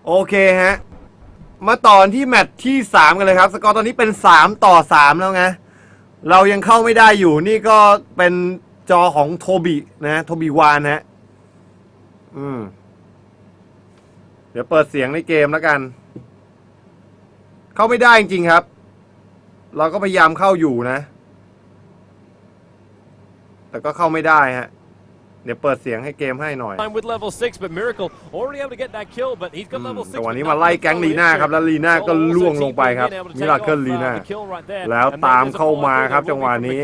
โอเคฮะมาต่อที่แมตช์ที่3กันเลยครับสกอร์ตอนนี้เป็น3-3แล้วไงเรายังเข้าไม่ได้อยู่นี่ก็เป็นจอของโทบินะโทบิวานฮะเดี๋ยวเปิดเสียงในเกมแล้วกันเข้าไม่ได้จริงๆครับเราก็พยายามเข้าอยู่นะแต่ก็เข้าไม่ได้ฮะเดี๋ยวเปิดเสียงให้เกมให้หน่อยแต่วันนี้มาไล่แก๊งลีน่าครับแล้วลีน่าก็ล่วงลงไปครับมิราเคิลลีน่าแล้วตามเข้ามาครับจังหวะนี้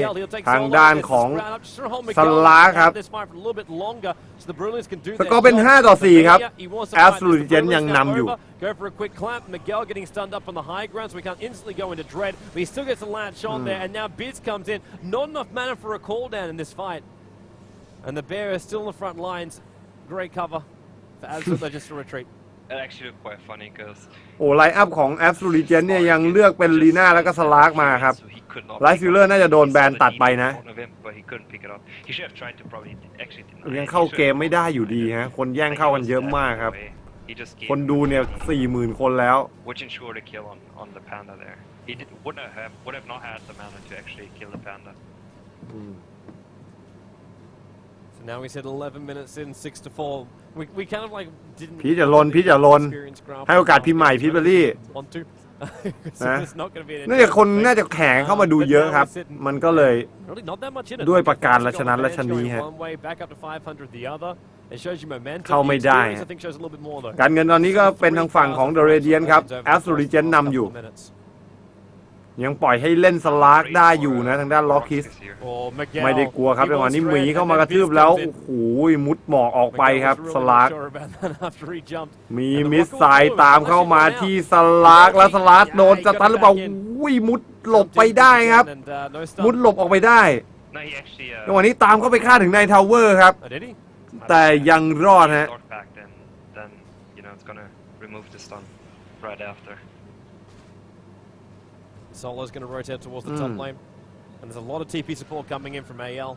ทางด้านของสลาครับสกอร์เป็น5-4ครับแอสลูเจนยังนำอยู่ Go for a quick clap. Miguel getting stunned up on the high ground, so we can't instantly go into dread. But he still gets a latch on there, and now Biz comes in. Not enough mana for a cooldown in this fight. And the Bear is still in the front lines. Great cover for Absolute just to retreat. It actually looked quite funny because โอ้ไลน์อัพของแอสลูเจนเนี่ยยังเลือกเป็นลีน่าแล้วก็สลากมาครับไลฟ์ฟิลเลอร์น่าจะโดนแบนตัดไปนะยังเข้าเกมไม่ได้อยู่ดีฮะคนแย่งเข้ากันเยอะมากครับคนดูเนี่ย 40,000 คนแล้ว which ensured a kill on the panda there. He would have not had the mana to actually kill the panda. So now we said 11 minutes in, 6-4. We kind of like didn't. พี่จะลนให้โอกาสพี่ใหม่พี่เบอร์รี่นะน่าจะคนน่าจะแข่งเข้ามาดูเยอะครับมันก็เลยด้วยประการละชนะและชนีฮะเข้าไม่ได้การเงินตอนนี้ก็เป็นทางฝั่งของ The Radiant ครับ Absolute นำอยู่ยังปล่อยให้เล่นสลากได้อยู่นะทางด้านRoX.KISไม่ได้กลัวครับจังหวะนี้หมีเข้ามากระทืบแล้วโอ้โหมุดหมอกออกไปครับสลากมีมิสไซล์ตามเข้ามาที่สลากแล้วสลากโดนสตันหรือเปล่าอุ้ยมุดหลบไปได้ครับมุดหลบออกไปได้จังหวะนี้ตามเข้าไปฆ่าถึงในทาวเวอร์ครับแต่ยังรอดฮะSolo's going to rotate towards the top lane, and there's a lot of TP support coming in from AL.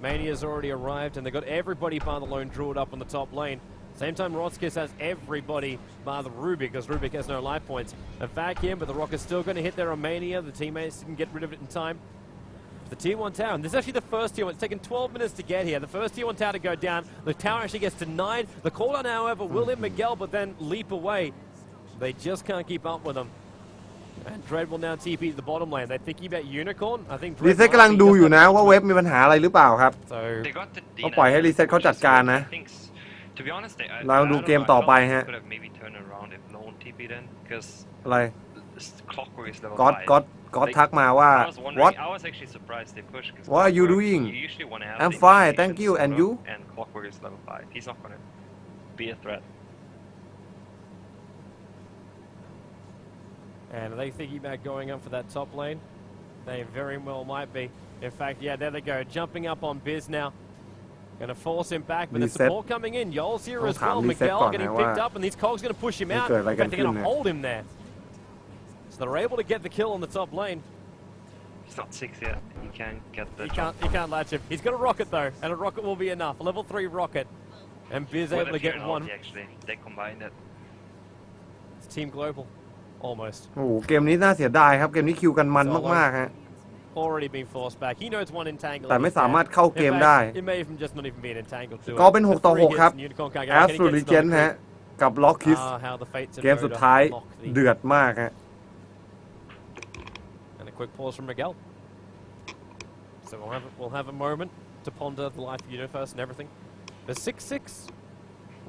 Mania's already arrived, and they've got everybody bar the lone druid up on the top lane. Same time, RoX.KIS has everybody bar the Rubik, because Rubik has no life points. And back in, but the Rock is still going to hit there on Mania. The teammates didn't get rid of it in time. The tier 1 tower, and this is actually the first tier 1. It's taken 12 minutes to get here. The first tier 1 tower to go down. The tower actually gets denied. The cooldown, however, will hit Miguel, but then leap away. They just can't keep up with him. And Dread will now TP to the bottom lane. They're thinking about Unicorn. I think รีเซ็ตกำลังดูอยู่นะว่าเว็บมีปัญหาอะไรหรือเปล่าครับก็ปล่อยให้รีเซ็ตเขาจัดการนะเราดูเกมต่อไปฮะอะไรก็ทักมาว่า What are you doing I'm fine thank you and you And are they thinking about going up for that top lane? They very well might be. In fact, yeah, there they go. Jumping up on Biz now. Going to force him back, but the support coming in. Yol's here as well. Miguel getting picked up, and these cogs going to push him out. In fact, they're going to hold him there. So they're able to get the kill on the top lane. He's not 6 yet. He can't get the He can't latch him. He's got a rocket, though, and a rocket will be enough. A level 3 rocket. And Biz able to get one. Actually, they combined it. It's Team Global. Almost. โอ้โหเกมนี้น่าเสียดายครับเกมนี้คิวกันมันมากๆฮะ Already been forced back. He knows one entangle. แต่ไม่สามารถเข้าเกมได้ It may even just not even be an entangle. ก็เป็น6-6ครับ Absolute ฮะกับRoX.KIS เกมสุดท้ายเดือดมากฮะ And a quick pause from Miguel. So we'll have a moment to ponder the life of the universe and everything. The 6-6.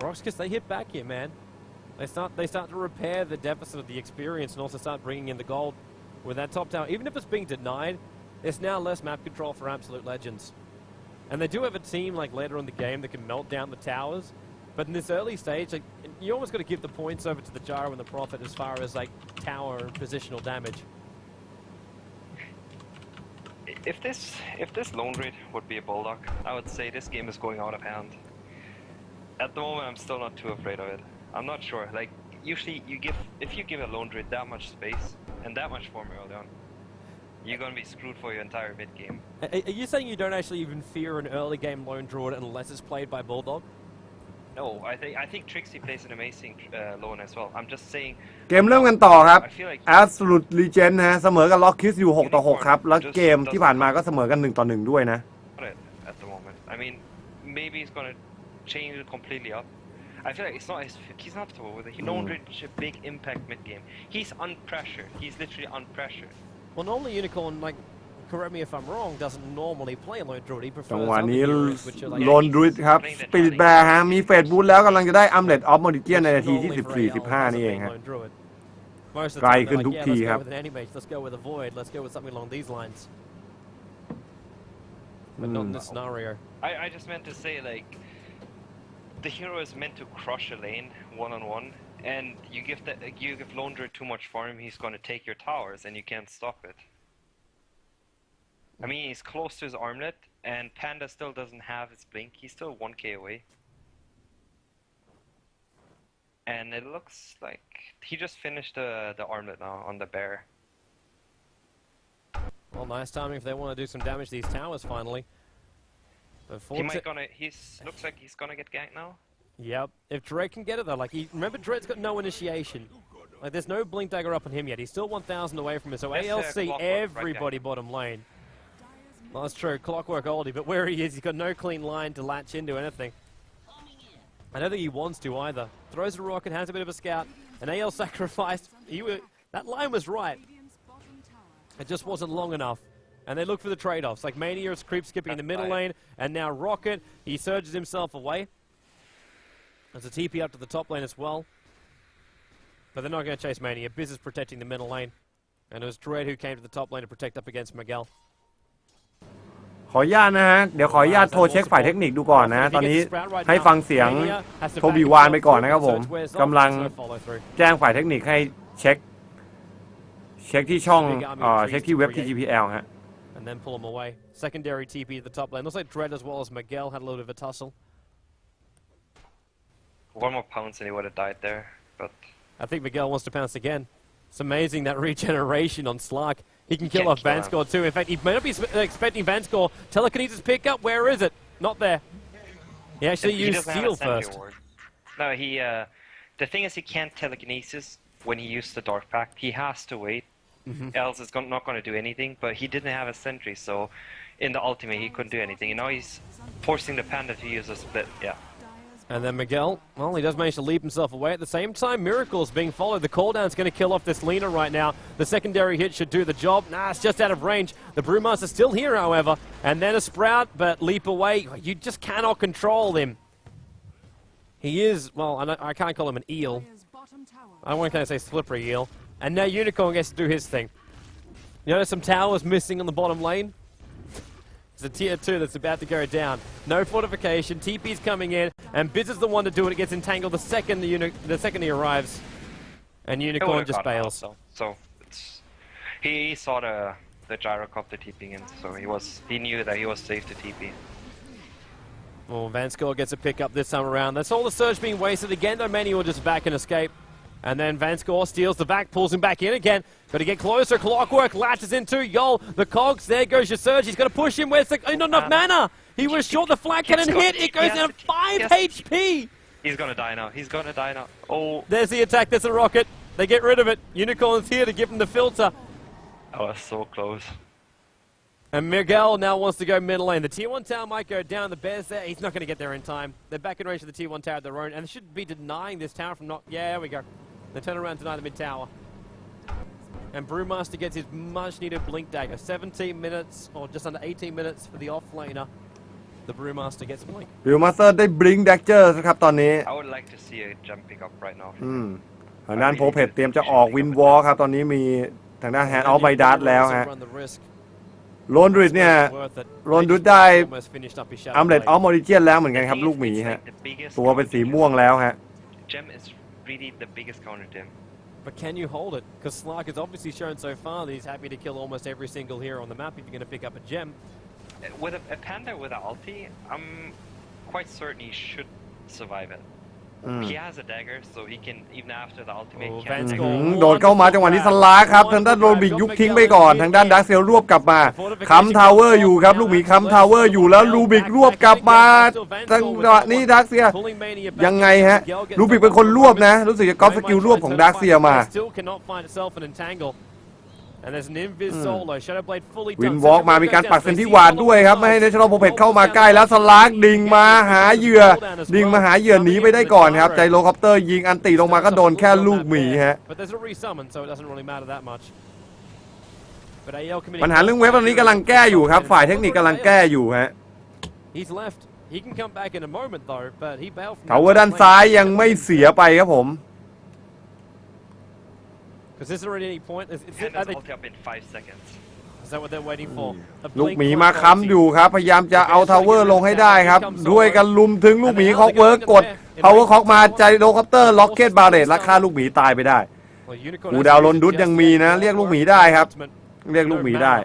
RoX.KIS, they hit back here, man. They start to repair the deficit of the experience and also start bringing in the gold with that top tower. Even if it's being denied, there's now less map control for Absolute Legends. And they do have a team like later in the game that can melt down the towers. But in this early stage, like, you almost got to give the points over to the Gyro and the Prophet as far as like tower and positional damage. If this lone raid would be a bulldog, I would say this game is going out of hand. At the moment, I'm still not too afraid of it. I'm not sure. Like usually, if you give a lone druid that much space and that much form early on, you're gonna be screwed for your entire mid game. Are you saying you don't actually even fear an early game lone druid unless it's played by bulldog? No, I think Trixie plays an amazing lone as well. I'm just saying. เกมเริ่มกันต่อครับ I feel like Absolute Legend นะฮะเสมอกับ RoX.KIS อยู่6-6ครับแล้วเกมที่ผ่านมาก็เสมอกัน1-1ด้วยนะ at the moment. I mean, maybe he's gonna change it completely up. I feel like he's not with it. He don't reach a big impact mid game. He's on pressure. He's literally on pressure. Well, normally Unicorn, like, correct me if I'm wrong, doesn't normally play Lone Druid. He prefers จังหวะ other นี้ heroes, which are like โลนดรูอิดครับสปิริตแบร์ฮะมีเฟดบูทแล้วกำลังจะได้อัมเลตออฟมอดิเกียนในนาทีที่ 14-15 นี่เองฮะ Most of the ไกล time ขึ้น they're ทุก like, ที yeah, ค let's รับ go with an Animage, let's go with a Void, let's go with something along these lines. But not in this scenario. I just meant to say, like, the hero is meant to crush a lane one-on-one, and you give Lone Druid too much farm, he's gonna take your towers, and you can't stop it. I mean, he's close to his armlet, and Panda still doesn't have his blink. He's still 1k away. And it looks like he just finished the armlet now on the bear. Well, nice timing if they want to do some damage to these towers finally. But looks like he's gonna get ganked now. Yep, if Dread can get it though, like, remember Dread's got no initiation. Like, there's no blink dagger up on him yet. He's still 1,000 away from it, so ALC, everybody bottom lane. Well, that's true, Clockwork oldie, but where he is, he's got no clean line to latch into anything. I don't think he wants to either. Throws a rocket, has a bit of a scout, and AL sacrificed. That line was right. It just wasn't long enough. And they look for the trade-offs, like Mania is creep skipping in the middle lane, and now Rocket, he surges himself away. There's a TP up to the top lane as well. But they're not going to chase Mania. Biz is protecting the middle lane. And it was Dread who came to the top lane to protect up against Miguel. ขออนุญาตนะฮะเดี๋ยวขออนุญาตโทรเช็คฝ่ายเทคนิคดูก่อนนะตอนนี้ให้ฟังเสียงโทบีวานไปก่อนนะครับผมกำลังแจ้งฝ่ายเทคนิคให้เช็คที่ช่องเช็คที่เว็บ TGPL ฮะ And then pull him away. Secondary TP at the top lane. Looks like Dread as well as Miguel had a little bit of a tussle. One more pounce and he would have died there, but I think Miguel wants to pounce again. It's amazing that regeneration on Slark. He can kill off Vanscore too. In fact, he may not be expecting Vanscore. Telekinesis pick up. Where is it? Not there. He actually used Seal first. No, the thing is he can't telekinesis when he used the Dark Pact. He has to wait. Else it's not going to do anything. But he didn't have a sentry, so in the ultimate he couldn't do anything. And now he's forcing the Panda to use a split. Yeah. And then Miguel, well, he does manage to leap himself away. At the same time, Miracle's being followed. The cooldown's going to kill off this Lina right now. The secondary hit should do the job. Nah, it's just out of range. The Brewmaster's still here, however. And then a Sprout, but leap away. You just cannot control him. He is, well, I can't call him an eel. I want to say slippery eel. And now Unicorn gets to do his thing. You notice some towers missing on the bottom lane? It's a tier 2 that's about to go down. No fortification, TP's coming in, and Biz is the one to do it. It gets entangled the second he arrives. And Unicorn just bails. So he saw the gyrocopter TPing in, so he knew that he was safe to TP. Well, Vanscore gets a pick up this time around. That's all the surge being wasted again, though many will just back and escape. And then Vanscore steals the back, pulls him back in again. Got to get closer. Clockwork latches into Yol. The cogs. There goes your surge. He's got to push him. Where's the... not enough mana. He was short. The flag cannon hit. It goes down 5 HP. He's going to die now. He's going to die now. Oh. There's the attack. There's a rocket. They get rid of it. Unicorn's here to give him the filter. That was so close. And Miguel now wants to go middle lane. The tier 1 tower might go down. The bear's there. He's not going to get there in time. They're back in range of the tier 1 tower of their own. And they should be denying this tower from not... Yeah, there we go. They turn around and deny the mid tower. And Brewmaster gets his much-needed blink dagger. 17 minutes, or just under 18 minutes for the off-laner. The Brewmaster gets blink. Brewmaster ได้ blink dagger ครับตอนนี้ I would like to see a jump pick up right now. ทางด้านโพเพตเตรียมจะออกวินวอลครับตอนนี้มีทางด้านแฮนด์ออฟไบดัสแล้วฮะโลนดริดเนี่ยโลนดริดได้อัมเลตออฟมอริเจียนแล้วเหมือนกันครับลูกหมีฮะตัวเป็นสีม่วงแล้วฮะ Gem is really the biggest counter to him. But can you hold it? Because Slark has obviously shown so far that he's happy to kill almost every single hero on the map if you're going to pick up a gem. With a Panda with an ulti, I'm quite certain he should survive it. He has a dagger, so he can even after the ultimate. Oh, Can Van attack. Score. โดดเข้ามาจังหวะนี้สลาครับทางด้านโรบิกยุบทิ้งไปก่อนทางด้านดักเซลรวบกลับมาค้ำทาวเวอร์อยู่ครับลูกหมีค้ำทาวเวอร์อยู่แล้วลูบิกรวบกลับมาจังหวะนี้ดักเซียยังไงฮะลูบิกเป็นคนรวบนะรู้สึกจะก๊อปสกิลรวบของดักเซียมาวินวอล์กมามีการปักเซนที่วานด้วยครับไม่ให้เนชั่นแนลโพเพตเข้ามาใกล้แล้วสลากดิ่งมาหาเหยื่อดิ่งมาหาเหยื่อหนีไปได้ก่อนครับไจโรคอปเตอร์ยิงอันติลงมาก็โดนแค่ลูกหมีฮะปัญหาเรื่องเว็บตอนนี้กำลังแก้อยู่ครับฝ่ายเทคนิคกำลังแก้อยู่ฮะทาวเวอร์ด้านซ้ายยังไม่เสียไปครับผมลูกหมีมาค้ำอยู่ครับพยายามจะเอาทาวเวอร์ลงให้ได้ครับด้วยกันลุมถึงลูกหมีคอกเวิร์กกดทาวเวอร์คอกมาไจโรคอปเตอร์ล็อกเก็ตบาเรตราคาลูกหมีตายไปได้กูดาวลนดุดยังมีนะเรียกลูกหมีได้ครับเรียกลูกหมีได้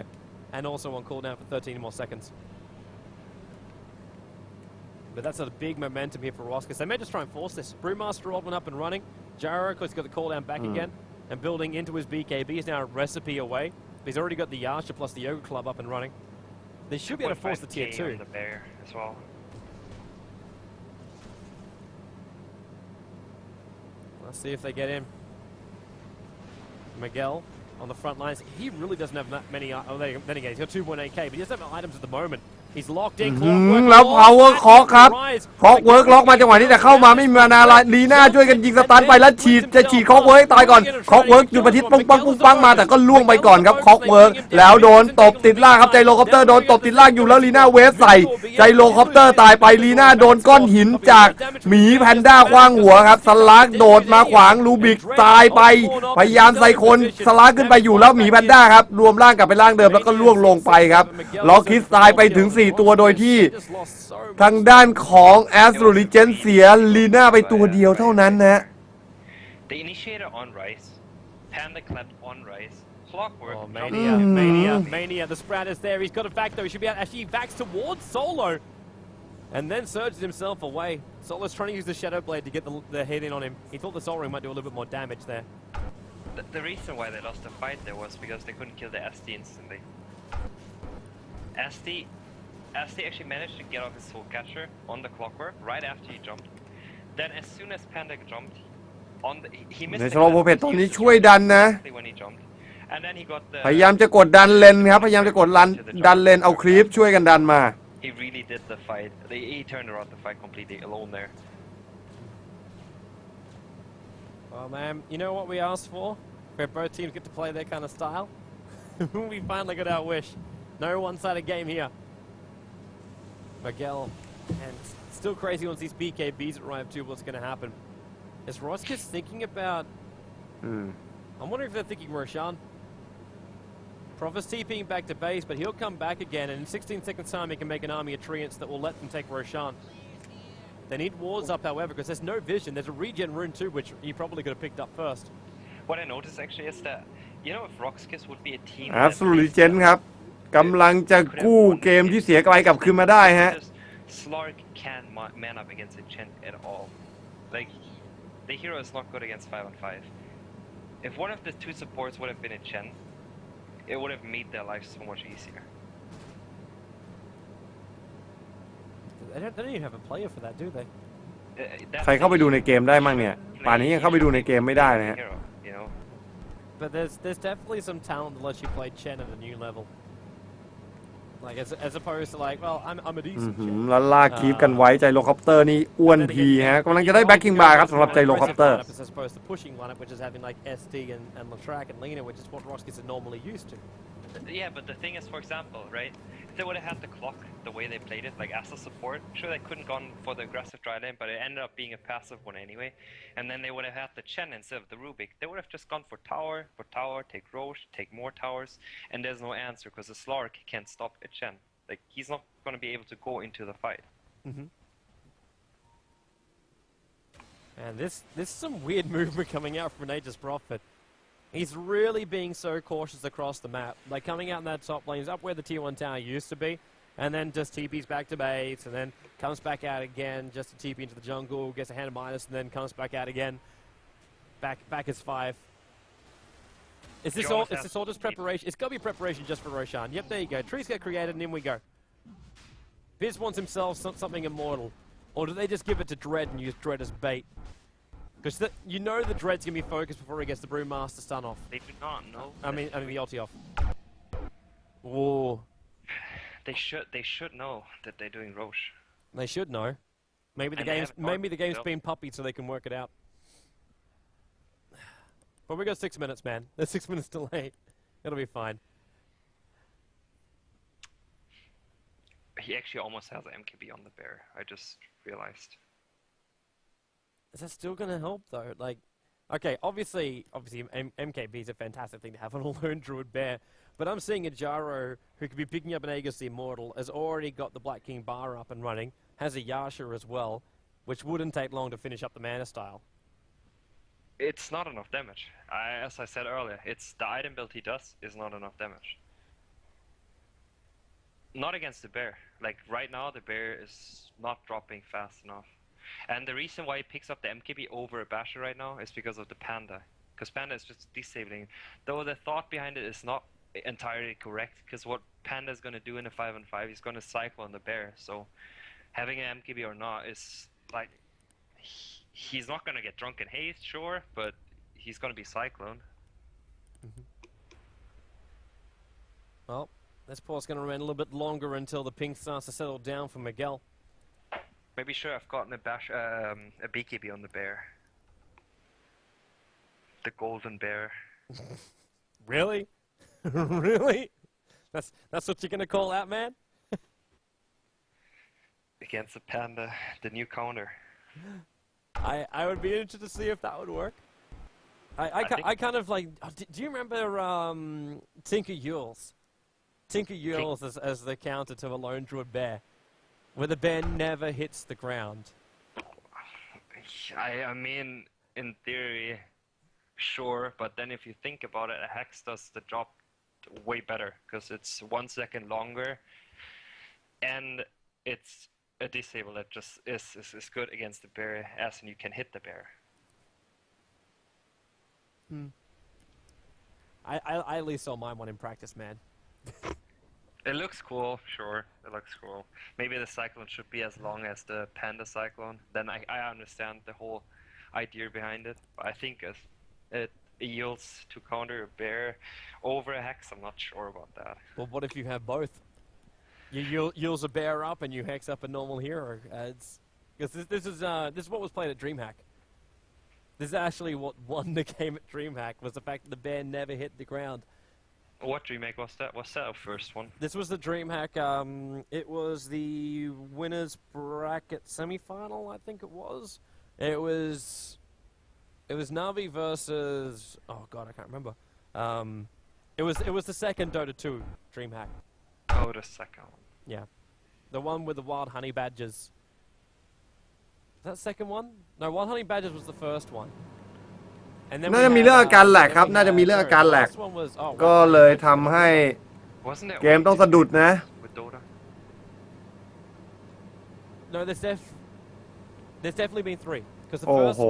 But that's a big momentum here for RoX.KIS. They may just try and force this. Brewmaster Old one up and running. Jericho's got the cooldown back again and building into his BKB. He's now a recipe away. He's already got the Yasha plus the Yoga Club up and running. They should be able to force the tier 2. The bear as well. Let's see if they get him. Miguel on the front lines. He really doesn't have that many. Oh, then again, he's got 2.8k, but he doesn't have items at the moment. He's locked in. แล้วพาวเวอร์คอกครับคอกเวิร์กล็อกมาจังหวะนี้แต่เข้ามาไม่มีมานาลีน่าช่วยกันยิงสตันไปแล้วฉีดคอกเวิร์กตายก่อนคอกเวิร์กจุดประทิศปุ้งปังมาแต่ก็ล่วงไปก่อนครับคอกเวิร์กแล้วโดนตบติดล่างครับไจโรคอปเตอร์โดนตบติดล่างอยู่แล้วลีน่าเวฟใส่ไจโรคอปเตอร์ตายไปลีน่าโดนก้อนหินจากหมีแพนด้าคว้างหัวครับสลักโดดมาขวางลูบิกตายไปพยายามใส่คนสลักขึ้นไปอยู่แล้วหมีแพนด้าครับรวมร่างกลับไปร่างเดิมแล้วก็ล่วงลงไปครับล็อกคิสตายไปถึง4ตัวโดยที่ทางด้านของแอสโตรลิเจนเสียลีน่าไปตัวเดียวเท่านั้นนะ The initiator on Rice, Panda clapped on Rice, Clockwork. Oh, Mania. The spread is there. He's got a back though. He should be able, actually backs towards Solo, and then surges himself away. Solo's trying to use the Shadow Blade to get the hit in on him. He thought the Soul Ring might do a little bit more damage there. The reason why they lost the fight there was because they couldn't kill the SD instantly. SD actually managed to get off his soul catcher on the Clockwork right after he jumped. Then as soon as Panda jumped, he missed the Clockwork ตอนนี้ช่วยดันนะ when he jumped. And then he got the พยายามจะกดดันเลนครับพยายามจะกดดันเลนเอาคลิปช่วยกันดันมา He really did the fight. He turned around the fight completely alone there. Well, man, you know what we asked for? Where both teams get to play their kind of style. We finally got our wish. No one-sided game here. Miguel, and still crazy once these BKBs arrive too. What's going to happen? Is RoX.KIS thinking about? I'm wondering if they're thinking Roshan. Prophet's TPing back to base, but he'll come back again, and in 16 seconds time he can make an army of treants that will let them take Roshan. They need wards up, however, because there's no vision. There's a regen rune too, which he probably could have picked up first. What I noticed actually is that, you know, if RoX.KIS would be a team. Absolutely, Jen ครับกำลังจะกู้เกมที่เสียไกลกลับคืนมาได้ฮะ Slark can't man up against a Chen at all. Like, the hero is not good against 5-on-5. If one of the two supports would have been a Chen, it would have made their life so much easier. They don't even have a player for that, do they? ใครเข้าไปดูในเกมได้มั่งเนี่ยป่านนี้ยังเข้าไปดูในเกมไม่ได้นะฮะ But there's definitely some talent that lets you play Chen at a new level. Like as opposed to like, well, I'm a decent Chen. แล้วลากคีฟกันไว้ไจโรคอปเตอร์นี่อ้วนพีฮะกำลังจะได้แบ็คกิ้งบาร์ครับสำหรับไจโรคอปเตอร์ As opposed to pushing lineup, which is having like SD and Latrak and Lena, which is what RoX.KIS are normally used to. Yeah, but the thing is, for example, right? If they would have had the clock the way they played it, like as a support, sure they couldn't gone for the aggressive dry lane, but it ended up being a passive one anyway. And then they would have had the Chen instead of the Rubik. They would have just gone for tower, take Roche, take more towers, and there's no answer because the Slark can't stop a Chen. Like he's not going to be able to go into the fight. And this is some weird movement coming out from Nature's Prophet. He's really being so cautious across the map. Like coming out in that top lane, he's up where the tier 1 tower used to be. and then just TPs back to base, and then comes back out again just to TP into the jungle, gets a hand of minus, and then comes back out again. Back as 5. Is this all just preparation? It's got to be preparation just for Roshan. Yep, there you go. Trees get created, and in we go. Biz wants himself something immortal. Or do they just give it to Dread and use Dread as bait? Because you know the Dread's going to be focused before he gets the Brewmaster stun off. They do not know. I mean the ulti off. Whoa. They should know that they're doing Roche. They should know. Maybe the game's been puppied so they can work it out. But we got 6 minutes, man. There's 6 minutes delay. It'll be fine. He actually almost has an MKB on the bear. I just realized. Is that still going to help, though? Like, okay, obviously, MKB is a fantastic thing to have on a lone druid bear. But I'm seeing a Jaro who could be picking up an Aegis the Immortal, has already got the Black King bar up and running, has a Yasha as well, which wouldn't take long to finish up the mana style. It's not enough damage. As I said earlier, it's the item build he does is not enough damage. Not against the bear. Like right now, the bear is not dropping fast enough. And the reason why he picks up the MKB over a Basher right now is because of the Panda. Because Panda is just disabling. Though the thought behind it is not entirely correct. Because what Panda is going to do in a 5-on-5, he's going to cycle on the bear. So having an MKB or not is like... He's not going to get drunk in haste, sure, but he's going to be Cyclone. Well, this paus's going to remain a little bit longer until the ping starts to settle down for Miguel. Maybe sure I've gotten a BKB on the bear. The golden bear. Really? Really? That's what you're going to call out, man? Against the Panda, the new counter. I would be interested to see if that would work. I kind of like... Do you remember Tinker Yules? Tinker Yules as the counter to a lone druid bear, where the bear never hits the ground. I mean, in theory, sure, but then if you think about it, a Hex does the job way better, because it's 1 second longer, and it's a disable that just is good against the bear, as in you can hit the bear. I at least saw mine one in practice, man. It looks cool, sure, it looks cool. Maybe the Cyclone should be as long as the Panda Cyclone, then I understand the whole idea behind it, but I think it yields to counter a bear over a Hex, I'm not sure about that. Well, what if you have both? You yields a bear up and you hex up a normal hero. Because this is what was played at DreamHack. This is actually what won the game at DreamHack, was the fact that the bear never hit the ground. What DreamHack was that? Was that our first one? This was the DreamHack. It was the winners bracket semi-final, I think it was. It was Navi versus... Oh god, I can't remember. It was the second Dota 2 DreamHack. Oh, the second one. Yeah. The one with the Wild Honey Badgers. Is that the second one? No, Wild Honey Badgers was the first one. And then น่าจะมีเรื่องอาการแหลกครับน่าจะมีเรื่องอาการแหลกก็เลยทำให้เกมต้องสะดุดนะ No, there's definitely been 3. โอ้โห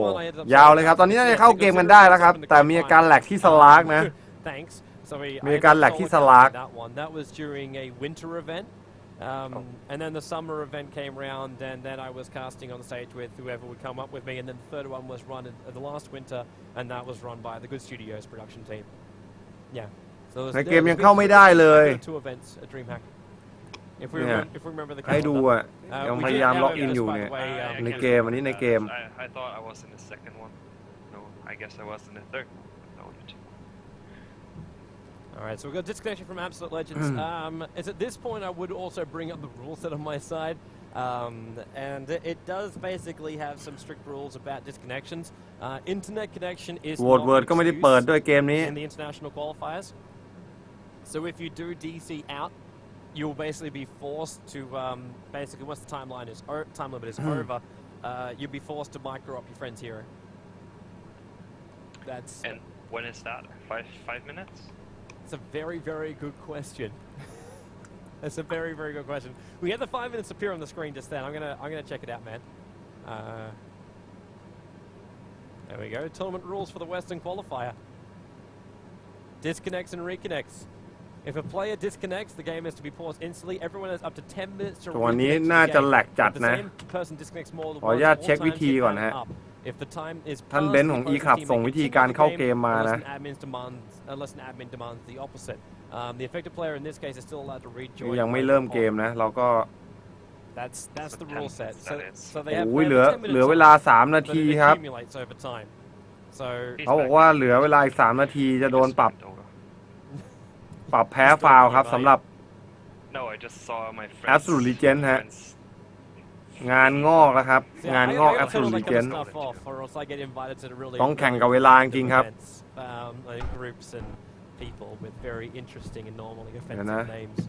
ยาวเลยครับตอนนี้น่าจะเข้าเกมกันได้แล้วครับแต่มีอาการแหลกที่สลากนะ Thanks. Sorry, มีอาการแหลกที่สลาก That was during a winter event. And then the summer event came around, and then I was casting on the stage with whoever would come up with me, and then the third one was run in the last winter, and that was run by the Good Studios production team. Yeah. So ในเกมยังเข้าไม่ได้เลย 2 events at DreamHack. If we remember the ให้ดูอ่ะยังพยายามล็อกอินอยู่เนี่ยในเกมอันนี้ในเกม I thought I was in the second one. No, I guess I was in the third. No, Alright, so we've got disconnection from Absolute Legends. It's at this point I would also bring up the rule set on my side. And it does basically have some strict rules about disconnections. Internet connection is not in the international qualifiers. So if you do DC out, you'll basically be forced to, basically once the time limit is over, you'll be forced to micro up your friend's hero. And when is that? 5 minutes? It's a very, very good question. That's a very, very good question. We had the 5 minutes appear on the screen just then. I'm gonna check it out, man. There we go. Tournament rules for the Western Qualifier. Disconnects and reconnects. If a player disconnects, the game is to be paused instantly. Everyone has up to 10 minutes to ตัวนี้ reconnect to น่า the จะ game. แหลกจัด If the นะ same person disconnects more than ขออนุ once, ญาต all เช็ควิ times ธี get ก่อนฮะ counted up. If the time is ท่าน passed, เบนซ์ the ของ opposing e-club team ส่ง may วิธี continue การ the เข้า game เกมมา unless นะ an admin demands the opposite. The affected player in this case is still allowed to rejoin. ยังไม่เริ่มเกมนะเราก็ That's the rule set. So they โอ้ย have เหลือ 10 minutes เวลา 3 นา but ที it ครับ accumulates over time. So เขาบอกว่าเหลือเวลาอีก 3 นาทีจะโดนปรับแพ้ฟาวล์ครับสำหรับ No, I just saw my friends. Absolute Legend ฮะ งานงอกแล้วครับ งานงอก I gotta turn all Absolute that kind of Legend stuff off, or else I get invited to the really ต้องแข่งกับเวลาจริงๆครับ events, like groups and people with very interesting and normally เดี๋ยว offensive นะ names.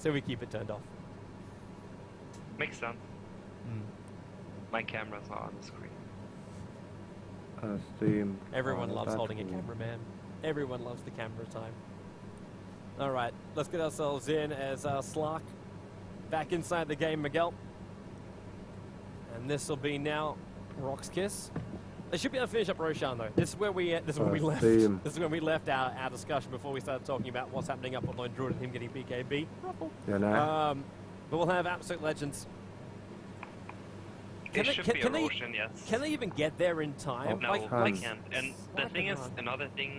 So we keep it turned off. Makes sense. My camera's not on the screen. สตรีม Everyone loves holding a camera, man. Everyone loves the camera time. All right, let's get ourselves in as Slark back inside the game, Miguel. And this will be now RoX.KIS. They should be able to finish up Roshan though. This is where we left. This is when we left our discussion before we started talking about what's happening up on Lone Druid and him getting BKB. เดี๋ยวนะ But we'll have Absolute Legends. It should be a Roshan, yes. Can they even get there in time? No, Like, they can't. And the thing is, another thing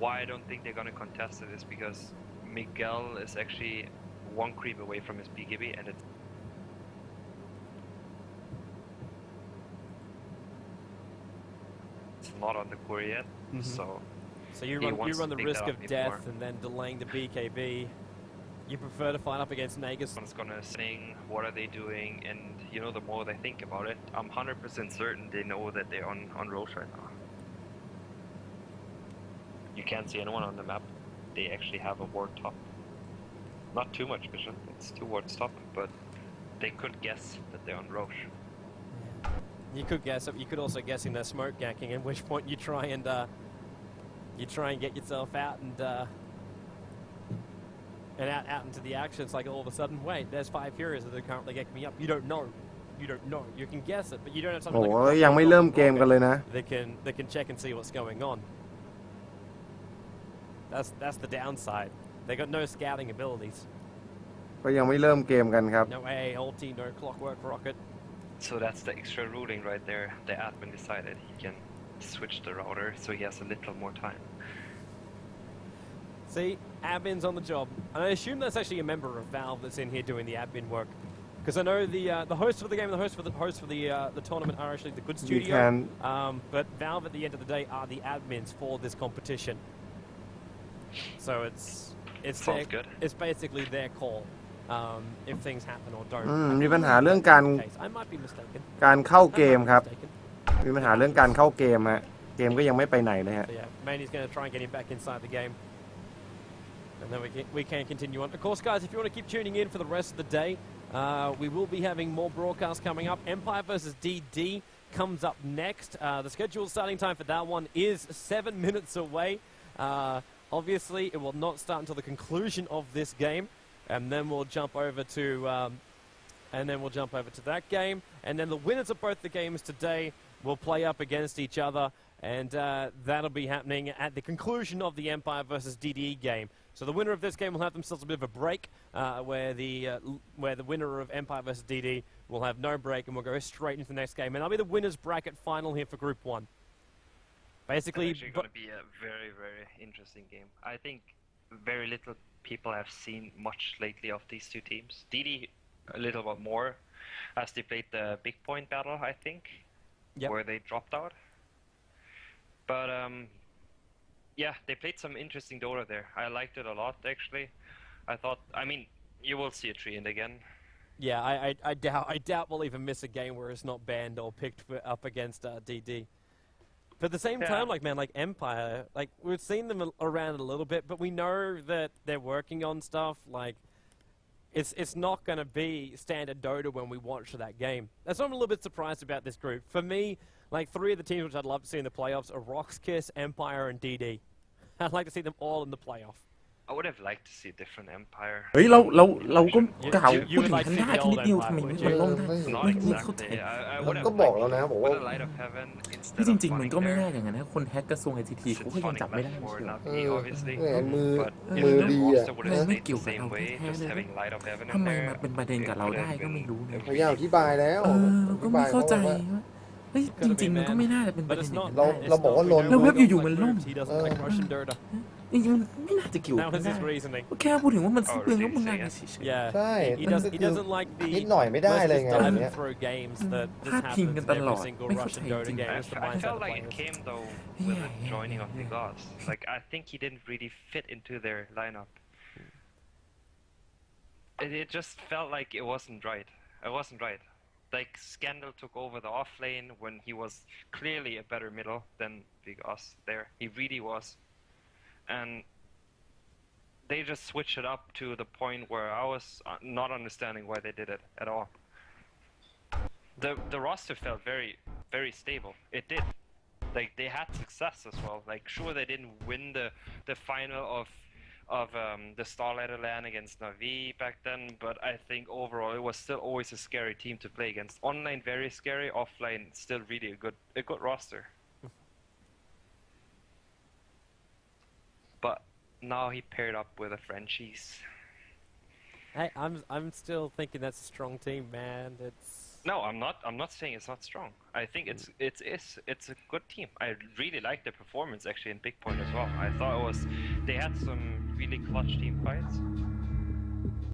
why I don't think they're going to contest it is because Miguel is actually one creep away from his BKB, and it's not on the core yet. So you run the risk of death and then delaying the BKB. You prefer to fight up against Nagus? Someone's going to sing, what are they doing? And you know, the more they think about it, I'm 100% certain they know that they're on Roche right now. You can't see anyone on the map. They actually have a ward top. Not too much vision, it's 2 wards top, but they could guess that they're on Roche. You could guess it. You could also guess in their smoke ganking, at which point you try and get yourself out and out into the action. It's like all of a sudden, wait, there's 5 heroes that are currently getting me up. You don't know. You don't know. You can guess it, but you don't have something โอ้ like ยังไม่เริ่มเกมกันเลยนะ they can check and see what's going on. That's the downside. They got no scouting abilities. ก็ยังไม่เริ่มเกมกันครับ No AOT, no clockwork rocket. So that's the extra ruling right there. The admin decided he can switch the router, so he has a little more time. See, admin's on the job. And I assume that's actually a member of Valve that's in here doing the admin work. Because I know the host for the game and the host for the tournament are actually the good studio. But Valve at the end of the day are the admins for this competition. So it's basically their call if things happen or don't. มีปัญหาเรื่องการ I might be mistaken. การเข้าเกมครับ มีปัญหาเรื่องการเข้าเกมฮะ เกมก็ยังไม่ไปไหนเลยฮะ So yeah, Manny's going to try and get him back inside the game. And then we can continue on. Of course, guys, if you want to keep tuning in for the rest of the day, we will be having more broadcasts coming up. Empire versus DD comes up next. The scheduled starting time for that one is 7 minutes away. Obviously, it will not start until the conclusion of this game, and then we'll jump over to that game, and then the winners of both the games today will play up against each other, and that'll be happening at the conclusion of the Empire versus DD game. So the winner of this game will have themselves a bit of a break, where the winner of Empire versus DD will have no break, and we'll go straight into the next game, and that'll be the winners bracket final here for Group 1. Basically, it's actually going to be a very, very interesting game. I think very little people have seen much lately of these two teams. DD a little bit more, as they played the big point battle, I think, where they dropped out. But yeah, they played some interesting Dota there. I liked it a lot, actually. I mean, you will see a tree in again. Yeah, I doubt we'll even miss a game where it's not banned or picked up against DD. But at the same time, like Empire, like we've seen them around a little bit, but we know that they're working on stuff. Like, it's not going to be standard Dota when we watch that game. That's why I'm a little bit surprised about this group. For me, like 3 of the teams which I'd love to see in the playoffs are RoX.KIS, Empire, and DD. I'd like to see them all in the playoff. I would have liked to see a different empire. เฮ้ยเราก็กล่าว You พูด would ถึง like ทั to น see ด้า the แค่นิ old ดเดียว empire, ทำไม would มัน you? ล่มได้ Not ไม่เข้าใจ exactly. I แล้ว would have ก็บอก liked แล้วนะ บอก to ว่า put a light of heaven ที่ instead จ of ริงๆ มัน running ก็ไม่ there. น่าอย่างนั้นนะคนแฮกกระทรวง NTT เขา It's ก็ยัง funny จับไม่ enough ได้ไม่ for ใช่เหรอ not me, obviously. มือ But if มือ the ดีอ่ะ roster would have ไม่ stayed เกี่ยว the กับ same เรา way, แท้ just ๆเลย having light of heaven ทำ in ไม there, มาเป็นประเด็นกับ it เรา would ได้ have ก็ไม่ been รู้นะ a พยายามอ really ธิบายแล้ว ก็ไม่เข้าใจว่าเฮ้ยจริงๆมันก็ไม่น่าจะเป็นประเด็นอย่างนั้นได้ เราบอกว่าล้น แล้วเว็บอยู่ๆมันล่ม He doesn't like Russian DOTA. จริงๆมันไม่น่าจะเกี่ยว That กัน was ได้ his reasoning. แค่พูดถึงว่ามันสิ้นเปลืองก็มึงงานเฉย Yeah. ใช่ He มันก็ he คือ doesn't like the นิดหน่อยไม่ได้ let's เลย just ไง dive อัน and เนี้ย throw games that just พาดพิง happens กัน in ต every ลอด single ไม่เข้า Russian ใจ DOTA จริง game. I, It's the I mindset felt of like it players. came though with the joining of the gods. Like I think he didn't really fit into their lineup. It just felt like it wasn't right. It wasn't right. Like Scandal took over the off lane when he was clearly a better middle than Big Us there. He really was. And they just switched it up to the point where I was not understanding why they did it at all. The roster felt very stable. It did. Like they had success as well. Like sure they didn't win the final of the Starlighter LAN against Navi back then, but I think overall it was still always a scary team to play against. Online very scary, offline still really a good roster. But now he paired up with a Frenchies. Hey, I'm still thinking that's a strong team, man. It's No, I'm not saying it's not strong. I think it's a good team. I really liked their performance actually in Big Point as well. I thought they had some really clutch team fights,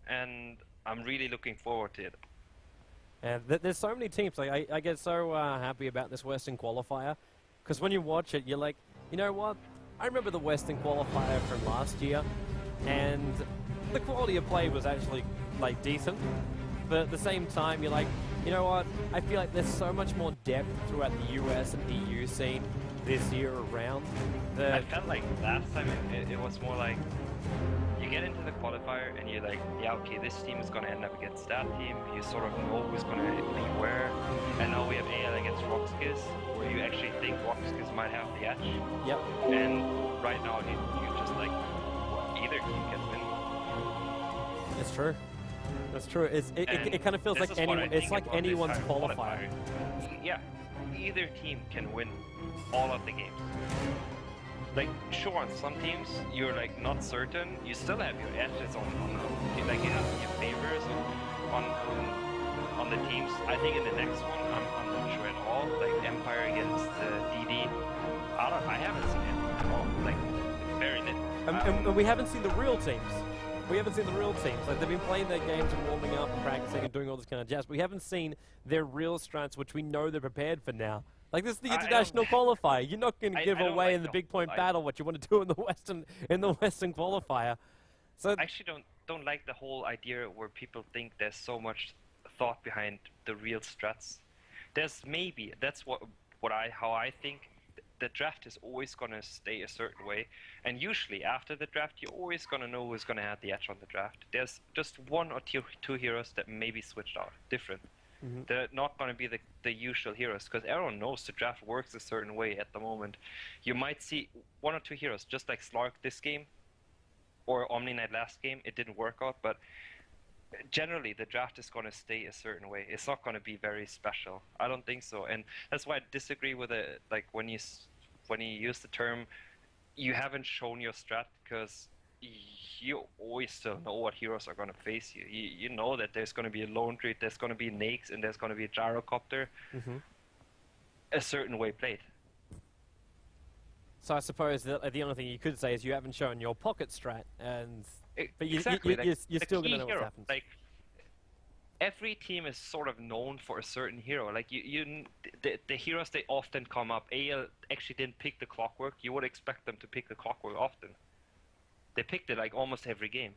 and I'm really looking forward to it. and there's so many teams. Like I get so happy about this Western Qualifier because when you watch it, you're like, you know what? I remember the Western Qualifier from last year, and the quality of play was actually like decent. But at the same time, you're like, you know what? I feel like there's so much more depth throughout the US and EU scene this year around. I felt like last time it was more like you get into the qualifier and you're like, yeah, okay, this team is going to end up against that team. You sort of know who's going to be where. And now we have AL against RoX.KIS, where you actually think RoX.KIS might have the edge. Yep. And right now you're just like, either team can win. It's true. That's true. It kind of feels like it's like anyone's qualifier. Yeah, either team can win all of the games. Like sure, on some teams you're like not certain. You still have your edges on like you have your favors on the teams. I think in the next one I'm not sure at all. Like Empire against DD. I haven't seen it at all. Like very little. And we haven't seen the real teams. We haven't seen the real teams. Like they've been playing their games and warming up and practicing and doing all this kind of jazz. But we haven't seen their real strats, which we know they're prepared for now. Like this is the international qualifier. You're not going to give away like in the big point battle what you want to do in the Western qualifier. So I actually don't like the whole idea where people think there's so much thought behind the real strats. That's how I think. The draft is always going to stay a certain way, and usually after the draft you're always going to know who's going to have the edge on the draft. There's just one or two heroes that may be switched out different. They're not going to be the usual heroes because everyone knows the draft works a certain way at the moment. You might see one or two heroes just like Slark this game or Omni Knight last game. It didn't work out, but generally the draft is going to stay a certain way. It's not going to be very special. I don't think so, and that's why I disagree with it. Like when you use the term, you haven't shown your strat because you always still know what heroes are going to face you. You know that there's going to be a lone treat, there's going to be Nakes, and there's going to be a gyrocopter. A certain way played. So I suppose that the only thing you could say is you haven't shown your pocket strat, but you're still going to know what happens. Like every team is sort of known for a certain hero. Like the heroes they often come up. AL actually didn't pick the Clockwork. You would expect them to pick the Clockwork often. They picked it like almost every game.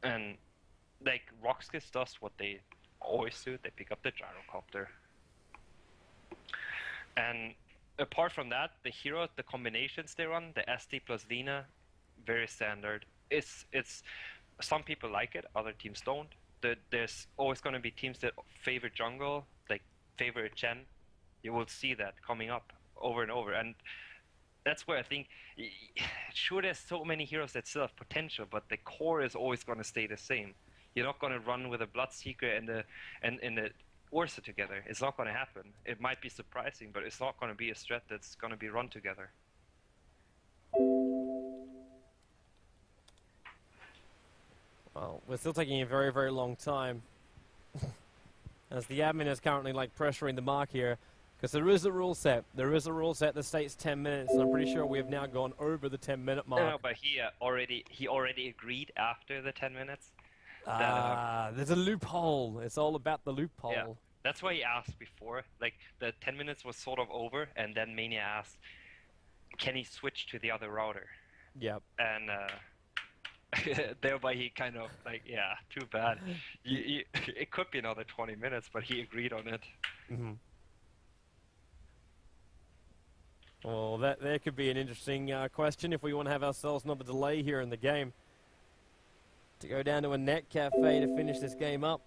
And like RoX.KIS does what they always do. They pick up the gyrocopter. And apart from that, the hero, the combinations they run, the SD plus Lina, very standard. It's some people like it, other teams don't. There's always going to be teams that favor jungle, like favor Chen. You will see that coming up over and over. And that's where I think, sure, there's so many heroes that still have potential, but the core is always going to stay the same. You're not going to run with a Bloodseeker and the Ursa together. It's not going to happen. It might be surprising, but it's not going to be a strat that's going to be run together. Well, we're still taking a very, very long time. As the admin is currently like pressuring the mark here. Because there is a rule set. There is a rule set that states 10 minutes, and I'm pretty sure we have now gone over the 10-minute mark. No, but he already agreed after the 10 minutes. There's a loophole. It's all about the loophole. Yeah, that's why he asked before. Like, the 10 minutes was sort of over, and then Mania asked, can he switch to the other router? Yep. And thereby he kind of, like, yeah, too bad. It could be another 20 minutes, but he agreed on it. Mm-hmm. Well, there could be an interesting question if we want to have ourselves another delay here in the game. To go down to a net cafe to finish this game up.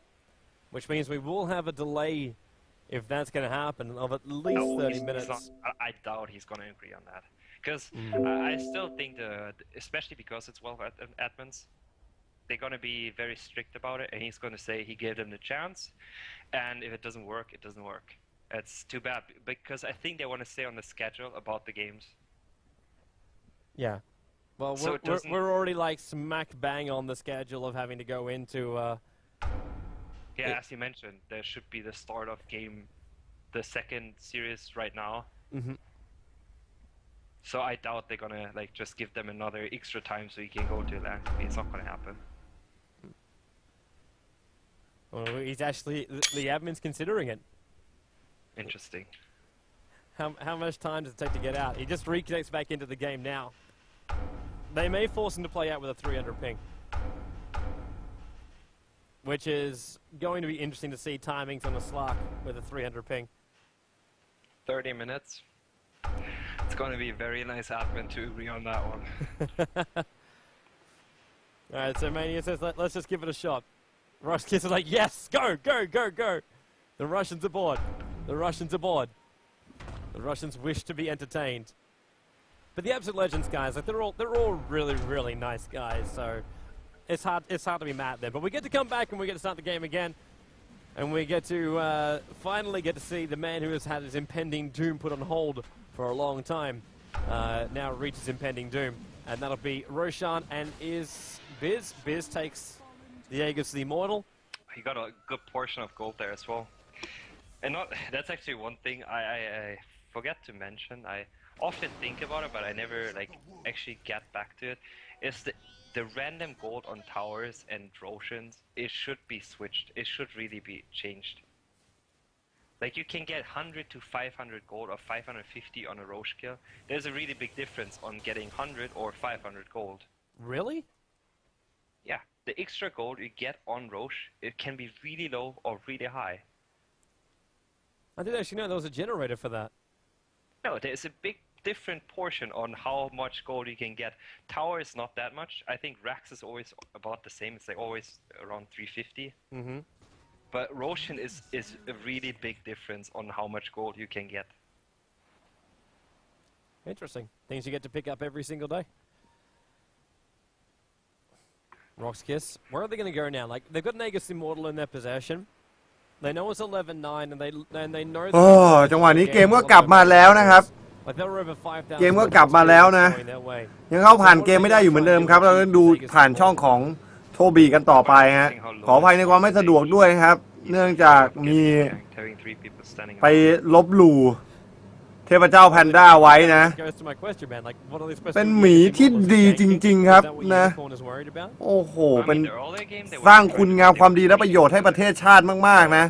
Which means we will have a delay, if that's going to happen, of at least 30 minutes. I doubt he's going to agree on that. Because I still think, especially because it's 12 admins, they're going to be very strict about it, and he's going to say he gave them the chance, and if it doesn't work, it doesn't work. It's too bad, because I think they want to stay on the schedule about the games. Yeah. Well, so we're already like smack bang on the schedule of having to go into... yeah, as you mentioned, there should be the start of the second series right now. Mm-hmm. So I doubt they're gonna like just give them another extra time so you can go to LAN. It's not gonna happen. Well, he's actually... The admin's considering it. Interesting. How much time does it take to get out? He just reconnects back into the game now. They may force him to play out with a 300 ping. Which is going to be interesting to see timings on the Slark with a 300 ping. 30 minutes. It's going to be a very nice admin to agree on that one. Alright, so Mania says, let's just give it a shot. RoX.KIS is like, yes, go, go, go, go. The Russians aboard. The Russians aboard. The Russians wish to be entertained. But the Absolute Legends guys, like they're all really, really nice guys, so it's hard to be mad at them. But we get to come back and we get to start the game again. And we get to finally get to see the man who has had his impending doom put on hold for a long time now reach his impending doom. And that'll be Roshan and is Biz. Biz takes the Aegis the Immortal. He got a good portion of gold there as well. And that's actually one thing I forget to mention. I often think about it, but I never like actually get back to it. Is the random gold on towers and Roshan's, it should be switched. It should really be changed. Like you can get 100 to 500 gold or 550 on a Roche kill. There's a really big difference on getting 100 or 500 gold. Really? Yeah, the extra gold you get on Roche, it can be really low or really high. I didn't actually know there was a generator for that. No, there's a big different portion on how much gold you can get. Tower is not that much. I think Rax is always about the same. It's like always around 350. Mm-hmm. But Roshan is a really big difference on how much gold you can get. Interesting. Things you get to pick up every single day. RoX.KIS. Where are they going to go now? Like, they've got an Aegis Immortal in their possession. They know it's 11-9 and they know that จังหวะนี้เกมก็กลับมาแล้วนะครับ Like they were over 5,000 เกมก็กลับมาแล้วนะยังเข้าผ่านเกมไม่ได้อยู่เหมือนเดิมครับเราดูผ่านช่องของโทบีกันต่อไปฮะขออภัยในความไม่สะดวกด้วยครับเนื่องจากมีไปลบหลู่เทพเจ้าแพนด้าไว้นะเป็นหมีที่ดีจริงๆครับนะโอ้โหเป็นสร้างคุณงามความดีและประโยชน์ให้ประเทศชาติมากๆนะ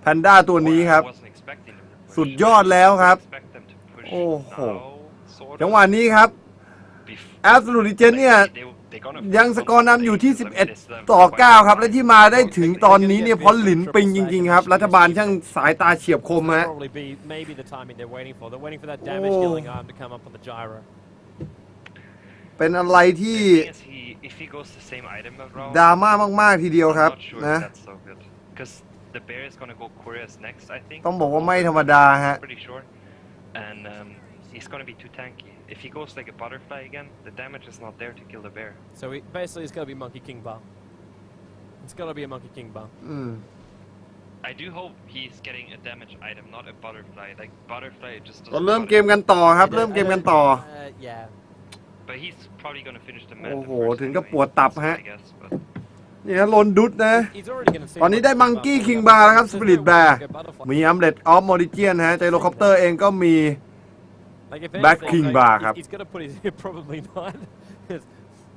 แพนด้าตัวนี้ครับสุดยอดแล้วครับโอ้โหจังหวะนี้ครับ Absolute Legends เนี่ยยังสกอร์นำอยู่ที่11-9ครับและที่มาได้ถึงตอนนี้เนี่ยเพราะหลินปิงจริงๆครับรัฐบาลช่างสายตาเฉียบคมฮะเป็นอะไรที่ดราม่ามากๆทีเดียวครับนะต้องบอกว่าไม่ธรรมดาฮะ if he goes like a butterfly again, the damage is not there to kill the bear. So basically it's got to be Monkey King bar. It's got to be a Monkey King bar. I do hope he's getting a damage item, not a butterfly. Like butterfly, it just ก็ doesn't. เริ่มเกมกันต่อครับเริ่มเกมกันต่อ Yeah. But he's probably gonna finish the match. โอ้โหถึงกับปวดตับฮะ I guess, but นี่ฮะโลนดุดนะ He's already gonna see ตอนนี้ได้มังกี้คิงบาร์แล้วครับสปิริตแบร์มีอัมเลตออฟมอริเจียนฮะไจโรคอปเตอร์เองก็มี Like if Back anything, King like, bar ครับ He's gonna put his probably not. His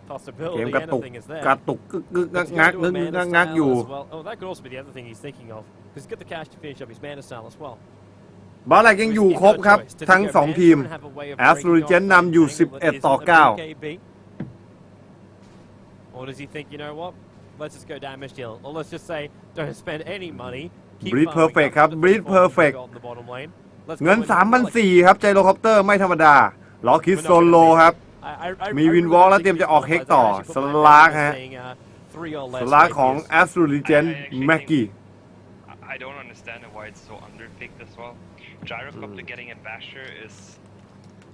เก possibility มกระตุก anything is there. กระตุกกึกกึกงัก He's งัก gonna do นึ a ก mana งัก style อยู่ as well. Oh, that could also be the other thing he's thinking of. Because he's got the cash to finish up his mana style as well. บาร์แลกยังอยู่ครบครับทั้ง2ทีมแอสลูริเจนนำอยู่11-9 Or does he think, you know what? Let's just go damage deal. Or let's just say, don't spend any money. Keep Breed farming perfect up ครับ to the Breed 34 perfect gold in the bottom lane. Let's เงิน go into the3,400ครับไจโรคอปเตอร์ไม่ธรรมดาล็อกคิสโซโลครับ มีวินวอล์กแล้วเตรียมจะออกเฮกต่อสลากฮะสลากของแอสลูริเจนแม็กกี้ I don't understand why it's so underpicked as well. Gyrocopter getting a basher is,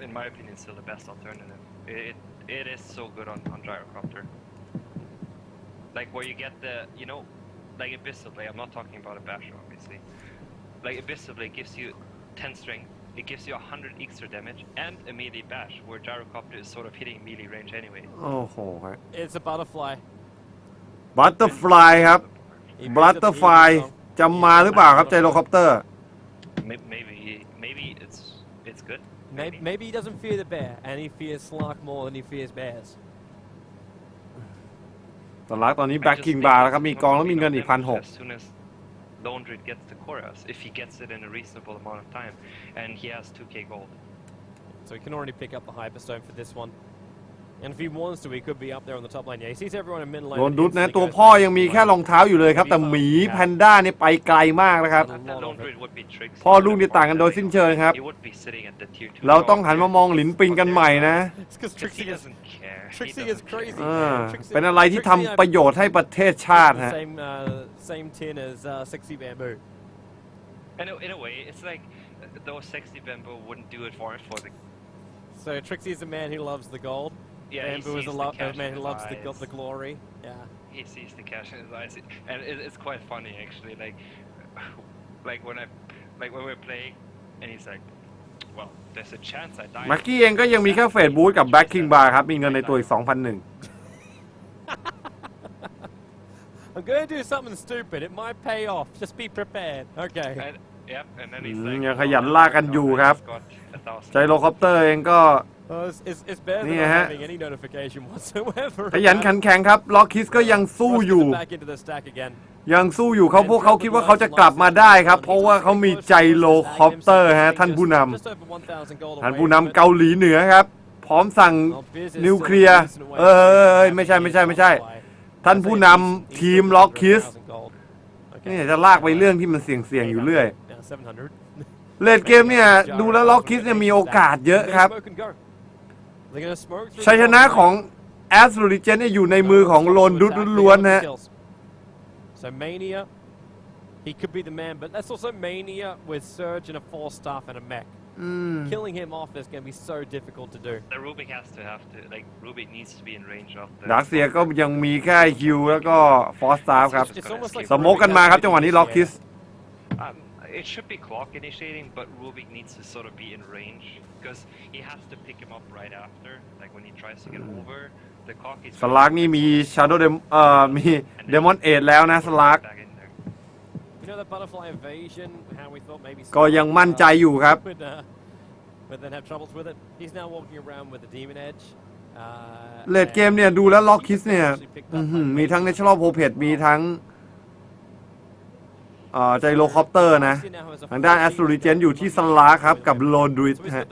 in my opinion, still the best alternative. It is so good on Gyrocopter. Like where you get the, you know, like Abyssal Blade. I'm not talking about a basher, obviously. Like Abyssal Blade gives you 10 strength. It gives you 100 extra damage and a melee bash, where Gyrocopter is sort of hitting melee range anyway. โอ้โหครับ It's a butterfly. บัตเตอร์ฟลายครับบัตเตอร์ฟลายจะมาหรือเปล่าครับไจโรคอปเตอร์ Maybe it's good. Maybe he doesn't fear the bear, and he fears Slark more than he fears bears. สลากตอนนี้แบ็คคิงบาร์แล้วครับมีกองแล้วมีเงินอีก 1,600 As soon as Laundry gets the chorus, if he gets it in a reasonable amount of time, and he has 2k gold. So he can already pick up the Hyperstone for this one. And if he wants to, he could be up there on the top lane. Yeah, he sees everyone in mid lane. โดนดุดนะตัวพ่อยังมีแค่รองเท้าอยู่เลยครับแต่หมีแพนด้านี่ไปไกลมากนะครับ พ่อลูกนี่ต่างกันโดยสิ้นเชิงครับ เราต้องหันมามองหลินปิงกันใหม่นะ Trixie is crazy. เป็นอะไรที่ทำประโยชน์ให้ประเทศชาติฮะ Same tin as Sexy Bamboo. In a way, it's like though Sexy Bamboo wouldn't do it for the. So Trixie is a man who loves the gold. Yeah, Bamboo is a man who loves the glory. Yeah. He sees the cash in his eyes, and it's quite funny actually. Like when we're playing, and he's like, "Well, there's a chance I die." แม็กกี้เองก็ยังมีแค่เฟสบูธกับแบ็คคิงบาร์ครับมีเงินในตัวอีก 2,100 I'm going to do something stupid. It might pay off. Just be prepared. Okay. Yep, and then he's ยัง like, ขยันลากกันอยู่ครับไจโรคอปเตอร์เองก็ It's better than not having any notification whatsoever. ขยันขันแข็งครับล็อกคิสก็ยังสู้อยู่ Back into the stack again. ยังสู้อยู่พวกเขาคิดว่าเขาจะกลับมาได้ครับเพราะว่าเขามีไจโรคอปเตอร์ฮะท่านผู้นำเกาหลีเหนือครับพร้อมสั่งนิวเคลียร์ไม่ใช่ท่านผู้นำทีมล็อกคิสนี่จะลากไปเรื่องที่มันเสี่ยงอยู่เรื่อยเลดเกมเนี่ยดูแล้วล็อกคิสเนี่ยมีโอกาสเยอะครับชัยชนะของแอสโรลิเจนเนี่ยอยู่ในมือของโลนดุดล้วนๆฮะ So Mania, he could be the man, but that's also Mania with Surge and a 4-staff and a mech. Killing him off is going to be so difficult to do. The Rubik has to like Rubik needs to be in range of the. ดาร์เซียก็ยังมีแค่ฮิวแล้วก็ฟอสตาร์ครับสโมกกันมาครับจังหวะนี้ล็อกคิส It should be clock initiating, but Rubik needs to sort of be in range because he has to pick him up right after, like when he tries to get over. The clock is. สลากนี่มีชาโดว์มีเดมอนเอทแล้วนะสลาก You know that butterfly invasion? How we thought maybe. ก็ยังมั่นใจอยู่ครับ But then have troubles with it. He's now walking around with the demon edge. เลดเกมเนี่ยดูแล้วล็อกคิสเนี่ยมีทั้งในชลอโพเพดมีทั้งไจโรคอปเตอร์นะทางด้านแอสโรลิเจนอยู่ที่สลาครับกับโลนดุดฮะ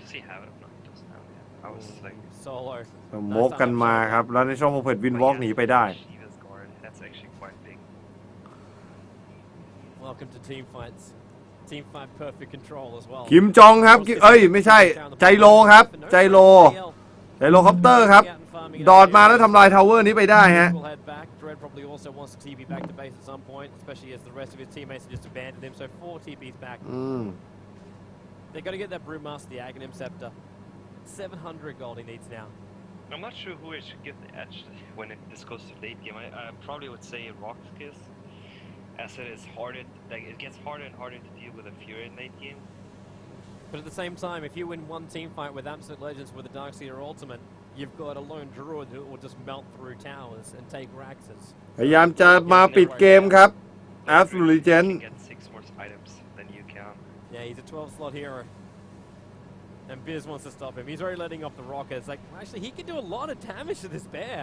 Does he have it? No, he doesn't have it. I was like. Solo. โมกกันมาครับแล้วในช่องโพเพดวินวอล์กหนีไปได้ That's actually quite big. Welcome to team fights. Team fight perfect control as well. คิมจองครับไม่ใช่ไจโรครับไจโรคอปเตอร์ครับดอดมาแล้วทำลายทาวเวอร์นี้ไปได้ฮะ They got to get that Brewmaster, the Aghanim Scepter. 700 gold he needs now. I'm not sure who I should give the edge when this goes to late game. I probably would say RoX.KIS, as it is harder. Like it gets harder and harder to deal with a Fury in late game. But at the same time, if you win one team fight with Absolute Legends with a Darkseer Ultimate, you've got a lone Druid who will just melt through towers and take Raxes. พยายามจะมาปิดเกมครับ Absolute Legend Get 6 more items than you can. Yeah, he's a 12-slot hero. And Biz wants to stop him. He's already letting off the rockets. Like, actually, he can do a lot of damage to this bear.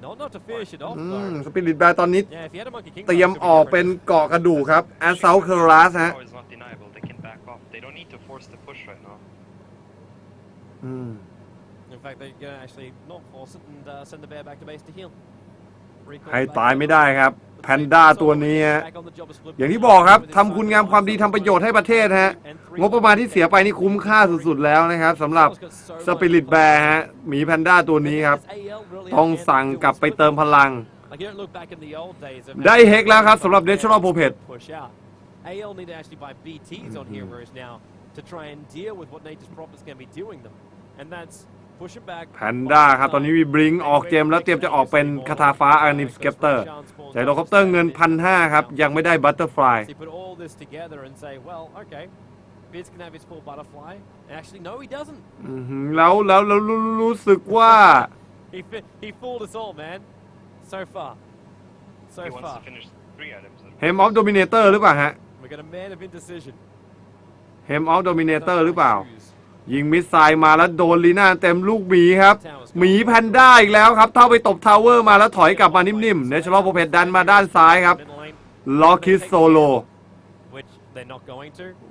Not to finish it off, though. สปิริตแบร์ตอนนี้ Yeah, if he had a Monkey King, เตรียมออกเป็นเกาะกระดูกครับ Assault Cuirass ฮะ Power is not deniable. They can back off. They don't need to force the push right now. In fact, they're going to actually not force it and send the bear back to base to heal. ให้ตายไม่ได้ครับแพนด้าตัวนี้ฮะอย่างที่บอกครับทำคุณงามความดีทำประโยชน์ให้ประเทศฮะงบประมาณที่เสียไปนี่คุ้มค่าสุดๆแล้วนะครับสำหรับสปิริตแบร์ฮะหมีแพนด้าตัวนี้ครับต้องสั่งกลับไปเติมพลังได้เฮกแล้วครับสำหรับ Natural Prophet AL need to actually buy BTs on heroes now to try and deal with what Nature's Prophets can be doing them, and that's push him back. แพนด้าครับตอนนี้มีบลิงออกเกมแล้วเตรียมจะออกเป็นคาถาฟ้าอานิมสเกปเตอร์ใจโลคอปเตอร์เงิน 1,500 ครับยังไม่ได้บัตเตอร์ฟลาย Put all this together and say, well, okay, Biz can have his full butterfly. Actually, no, he doesn't. แล้วรู้สึกว่า he fooled us all, man. So far. He wants to finish 3 items. Hem of Dominator หรือเปล่าฮะ We got a man of indecision. Hem of Dominator หรือเปล่ายิงมิสไซล์มาแล้วโดนลีน่าเต็มลูกหมีครับหมีแพนด้าอีกแล้วครับเท่าไปตบทาวเวอร์มาแล้วถอยกลับมานิ่มๆ Natural Prophet ดันมาด้านซ้ายครับ RoX.KIS โซโล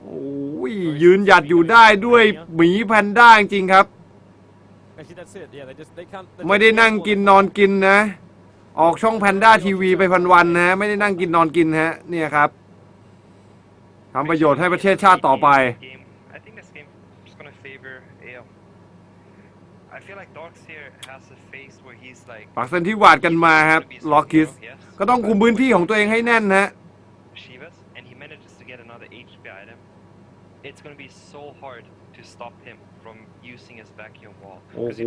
โอ้ยยืนหยัดอยู่ได้ด้วยหมีแพนด้าจริงๆครับไม่ได้นั่งกินนอนกินนะออกช่องแพนด้าทีวีไปวันๆนะไม่ได้นั่งกินนอนกินฮะเนี่ยครับทำประโยชน์ให้ประเทศชาติต่อไปปักเส้นที่หวาดกันมาครับRoX.KISก็ต้องคุมพื้นที่ของตัวเองให้แน่นฮะโอ้โห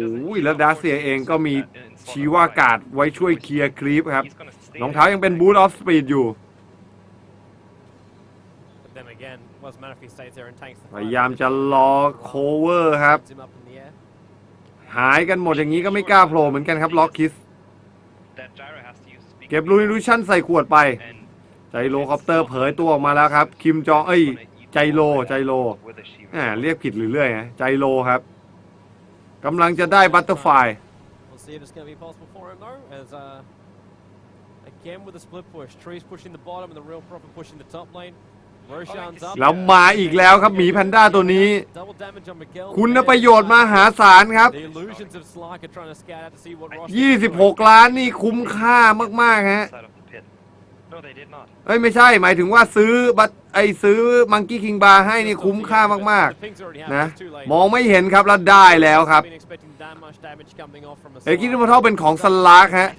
แล้วดาเซียเองก็มีชีวากาศไว้ช่วยเคลียร์ครีปครับรองเท้ายังเป็นบูทออฟสปีดอยู่พยายามจะรอโคเวอร์ครับหายกันหมดอย่างนี้ก็ไม่กล้าโผล่เหมือนกันครับRoX.KISเก็บลูนิลูชั่นใส่ขวดไปใจโลคอปเตอร์เผยตัวออกมาแล้วครับคิมจองใจโลเรียกผิดเรื่อยๆนะใจโลครับกำลังจะได้บัตเตอร์ไฟแล้วมาอีกแล้วครับหมีแพนด้าตัวนี้คุณประโยชน์มหาศาลครับ26 ล้านนี่คุ้มค่ามากๆฮะไม่ใช่หมายถึงว่าซื้อมังกี้คิงบาร์ให้นี่คุ้มค่ามากๆนะมองไม่เห็นครับแล้วได้แล้วครับคิดว่าเท่าเป็นของสลักฮะ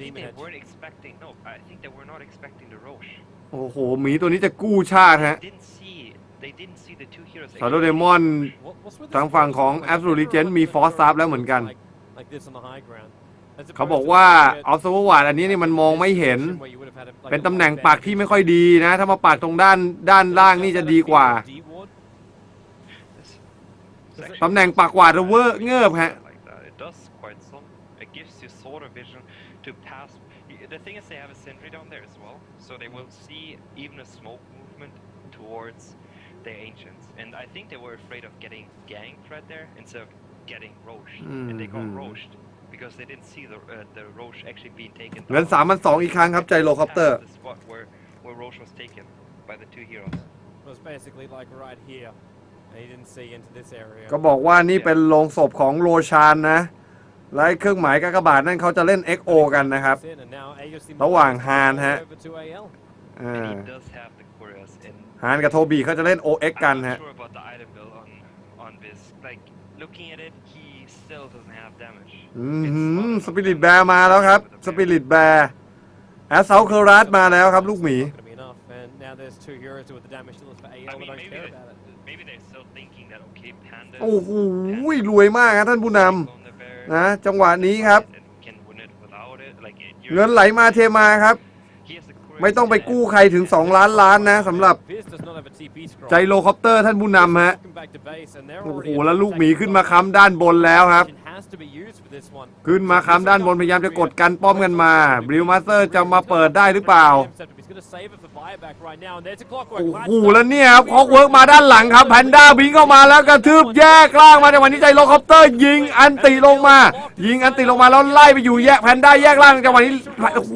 โอ้โหหมีตัวนี้จะกู้ชาติฮะซาโดเดมอนทางฝั่งของ Absolute Legend มีฟอร์สซับแล้วเหมือนกันเขาบอกว่าออฟเซอร์วาร์ดอันนี้นี่มันมองไม่เห็นเป็นตำแหน่งปักที่ไม่ค่อยดีนะถ้ามาปักตรงด้านล่างนี่จะดีกว่าตำแหน่งปักหวาดเวอร์เงือบฮะThe thing is they have a sentry down there as well, so they will see even a smoke movement towards their ancients. And I think they were afraid of getting ganked right there instead of getting roached. And they got roached because they didn't see the roach actually being taken. เหลือ3,200อีกครั้งครับใจโลคอปเตอร์ The spot where roach was taken by the 2 heroes. It was basically like right here. He didn't see into this area. ก็บอกว่านี่เป็นโลงศพของโรชานนะและเครื่องหมายกากบาทนั่นเขาจะเล่น XO กันนะครับระหว่างฮานฮะฮานกับโทบีเขาจะเล่น OX กันฮะสปิริตแบร์มาแล้วครับสปิริตแบร์แอสเซลเคอรัสมาแล้วครับลูกหมี โอ้โหรวยมากครับท่านผู้นำนะจังหวะนี้ครับเงินไหลมาเทมาครับไม่ต้องไปกู้ใครถึง2 ล้านล้านนะสำหรับไจโรคอปเตอร์ท่านผู้นำฮะโอ้โหแล้วลูกหมีขึ้นมาค้ำด้านบนแล้วครับขึ้นมาค้ำด้านบนพยายามจะกดกันป้อมกันมาบริวมาสเตอร์จะมาเปิดได้หรือเปล่าโอ้โหแล้วเนี่ยครับคอกเวิร์กมาด้านหลังครับแพนด้าบิงเข้ามาแล้วกระทืบแยกล่างมาในวันนี้ไจโรคอปเตอร์ยิงอันติลงมาแล้วไล่ไปอยู่แยกแพนด้าแยกล่างจังหวะนี้โอ้โห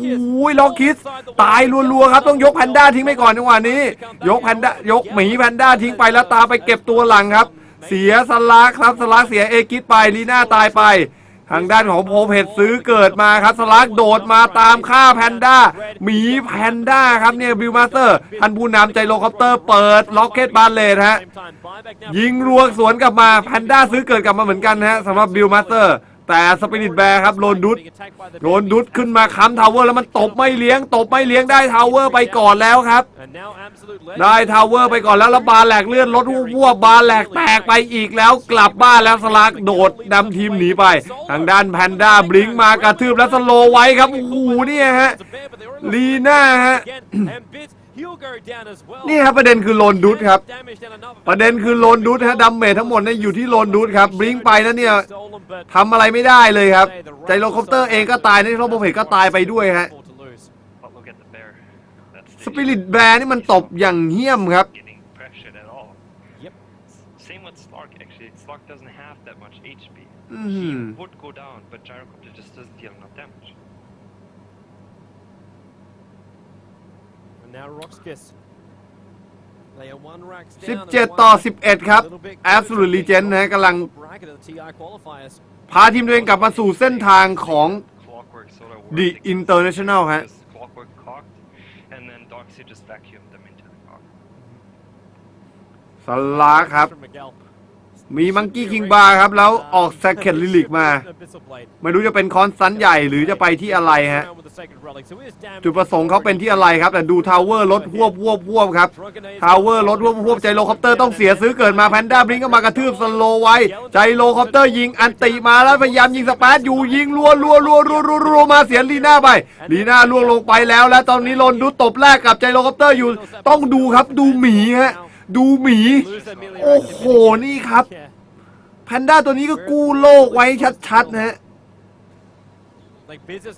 ล็อกคิสตายรัวๆครับต้องยกแพนด้าทิ้งไปก่อนจังหวะนี้ยกหมีแพนด้าทิ้งไปแล้วตามไปเก็บตัวหลังครับเสียสลักครับสลักเสียเอกิสไปลีน่าตายไปทางด้านของโพเพชซื้อเกิดมาครับสลักโดดมาตามฆ่าแพนด้าหมีแพนด้าครับเนี่ยบิลมาสเตอร์ท่านผู้นำไจโรคอปเตอร์เปิดล็อกเก็ตบาเลตฮะยิงรัวสวนกลับมาแพนด้าซื้อเกิดกลับมาเหมือนกันฮะสำหรับบิลมาสเตอร์แต่สปิริตแบร์ครับโดนดุดขึ้นมาค้ำทาวเวอร์แล้วมันตบไม่เลี้ยงได้ทาวเวอร์ไปก่อนแล้วครับได้ทาวเวอร์ไปก่อนแล้วบาแหลกเลื่อนรถวัวบาแหลกแตกไปอีกแล้วกลับบ้านแล้วสลักโดดนำทีมหนีไปทางด้านแพนด้าบลิงมากระทืบแล้วสโลไว้ครับโอ้โหเนี่ยฮะลีน่าฮะนี่ครับประเด็นคือโลนดุดครับประเด็นคือโลนดุดฮะดัมเมจทั้งหมดเนี่ยอยู่ที่โลนดุดครับบลิงไปแล้วเนี่ยทำอะไรไม่ได้เลยครับไจโรคอปเตอร์เองก็ตายในโรบอเพจก็ตายไปด้วยฮะสปิริตแบร์นี่มันตบอย่างเหี้ยมครับ17-11 ครับ Absolute Legend นะกำลังพาทีมตัวเองกลับมาสู่เส้นทางของ The International ฮะสลาครับมีมังกี้คิงบาร์ครับแล้วออกแซคเก็ตลิลิกมาไม่รู้จะเป็นคอนสันใหญ่หรือจะไปที่อะไรฮะจุดประสงค์เขาเป็นที่อะไรครับแต่ดูทาวเวอร์รถวบครับทาวเวอร์รถวบไจโรคอปเตอร์ต้องเสียซื้อเกิดมาแพนด้าบลิงก็มากระทืบสโลไว้ไจโรคอปเตอร์ยิงอันติมาแล้วพยายามยิงสเปซอยู่ยิงรัวมาเสียลีน่าไปลีน่าล่วงลงไปแล้วและตอนนี้โลนดูตบแรกกับไจโรคอปเตอร์อยู่ต้องดูครับดูหมีฮะดูหมีโอ้โหนี่ครับแพนด้าตัวนี้ก็กู้โลกไว้ชัดๆนะฮะ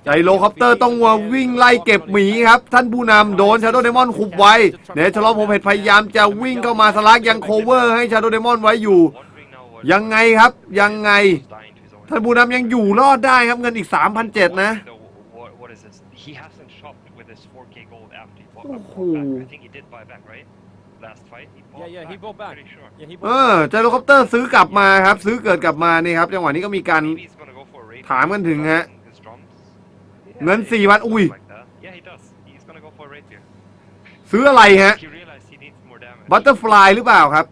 ไจโรคอปเตอร์ต้องวิ่งไล่เก็บหมีครับท่านผู้นำโดนชาโดว์เดมอนคุบไว้เนชลอโพเพชพยายามจะวิ่งเข้ามาสลักยังโคเวอร์ให้ชาโดว์เดมอนไว้อยู่ยังไงครับยังไงท่านผู้นำยังอยู่รอดได้ครับเงินอีก 3,700 นะโอ้โหไจโรคอปเตอร์ซื้อกลับมาครับซื้อเกิดกลับมานี่ครับจังหวะนี้ก็มีการถามกันถึงฮะเงิน 4,000 อุ้ยซื้ออะไรฮะบัตเตอร์ฟลายหรือเปล่าครับ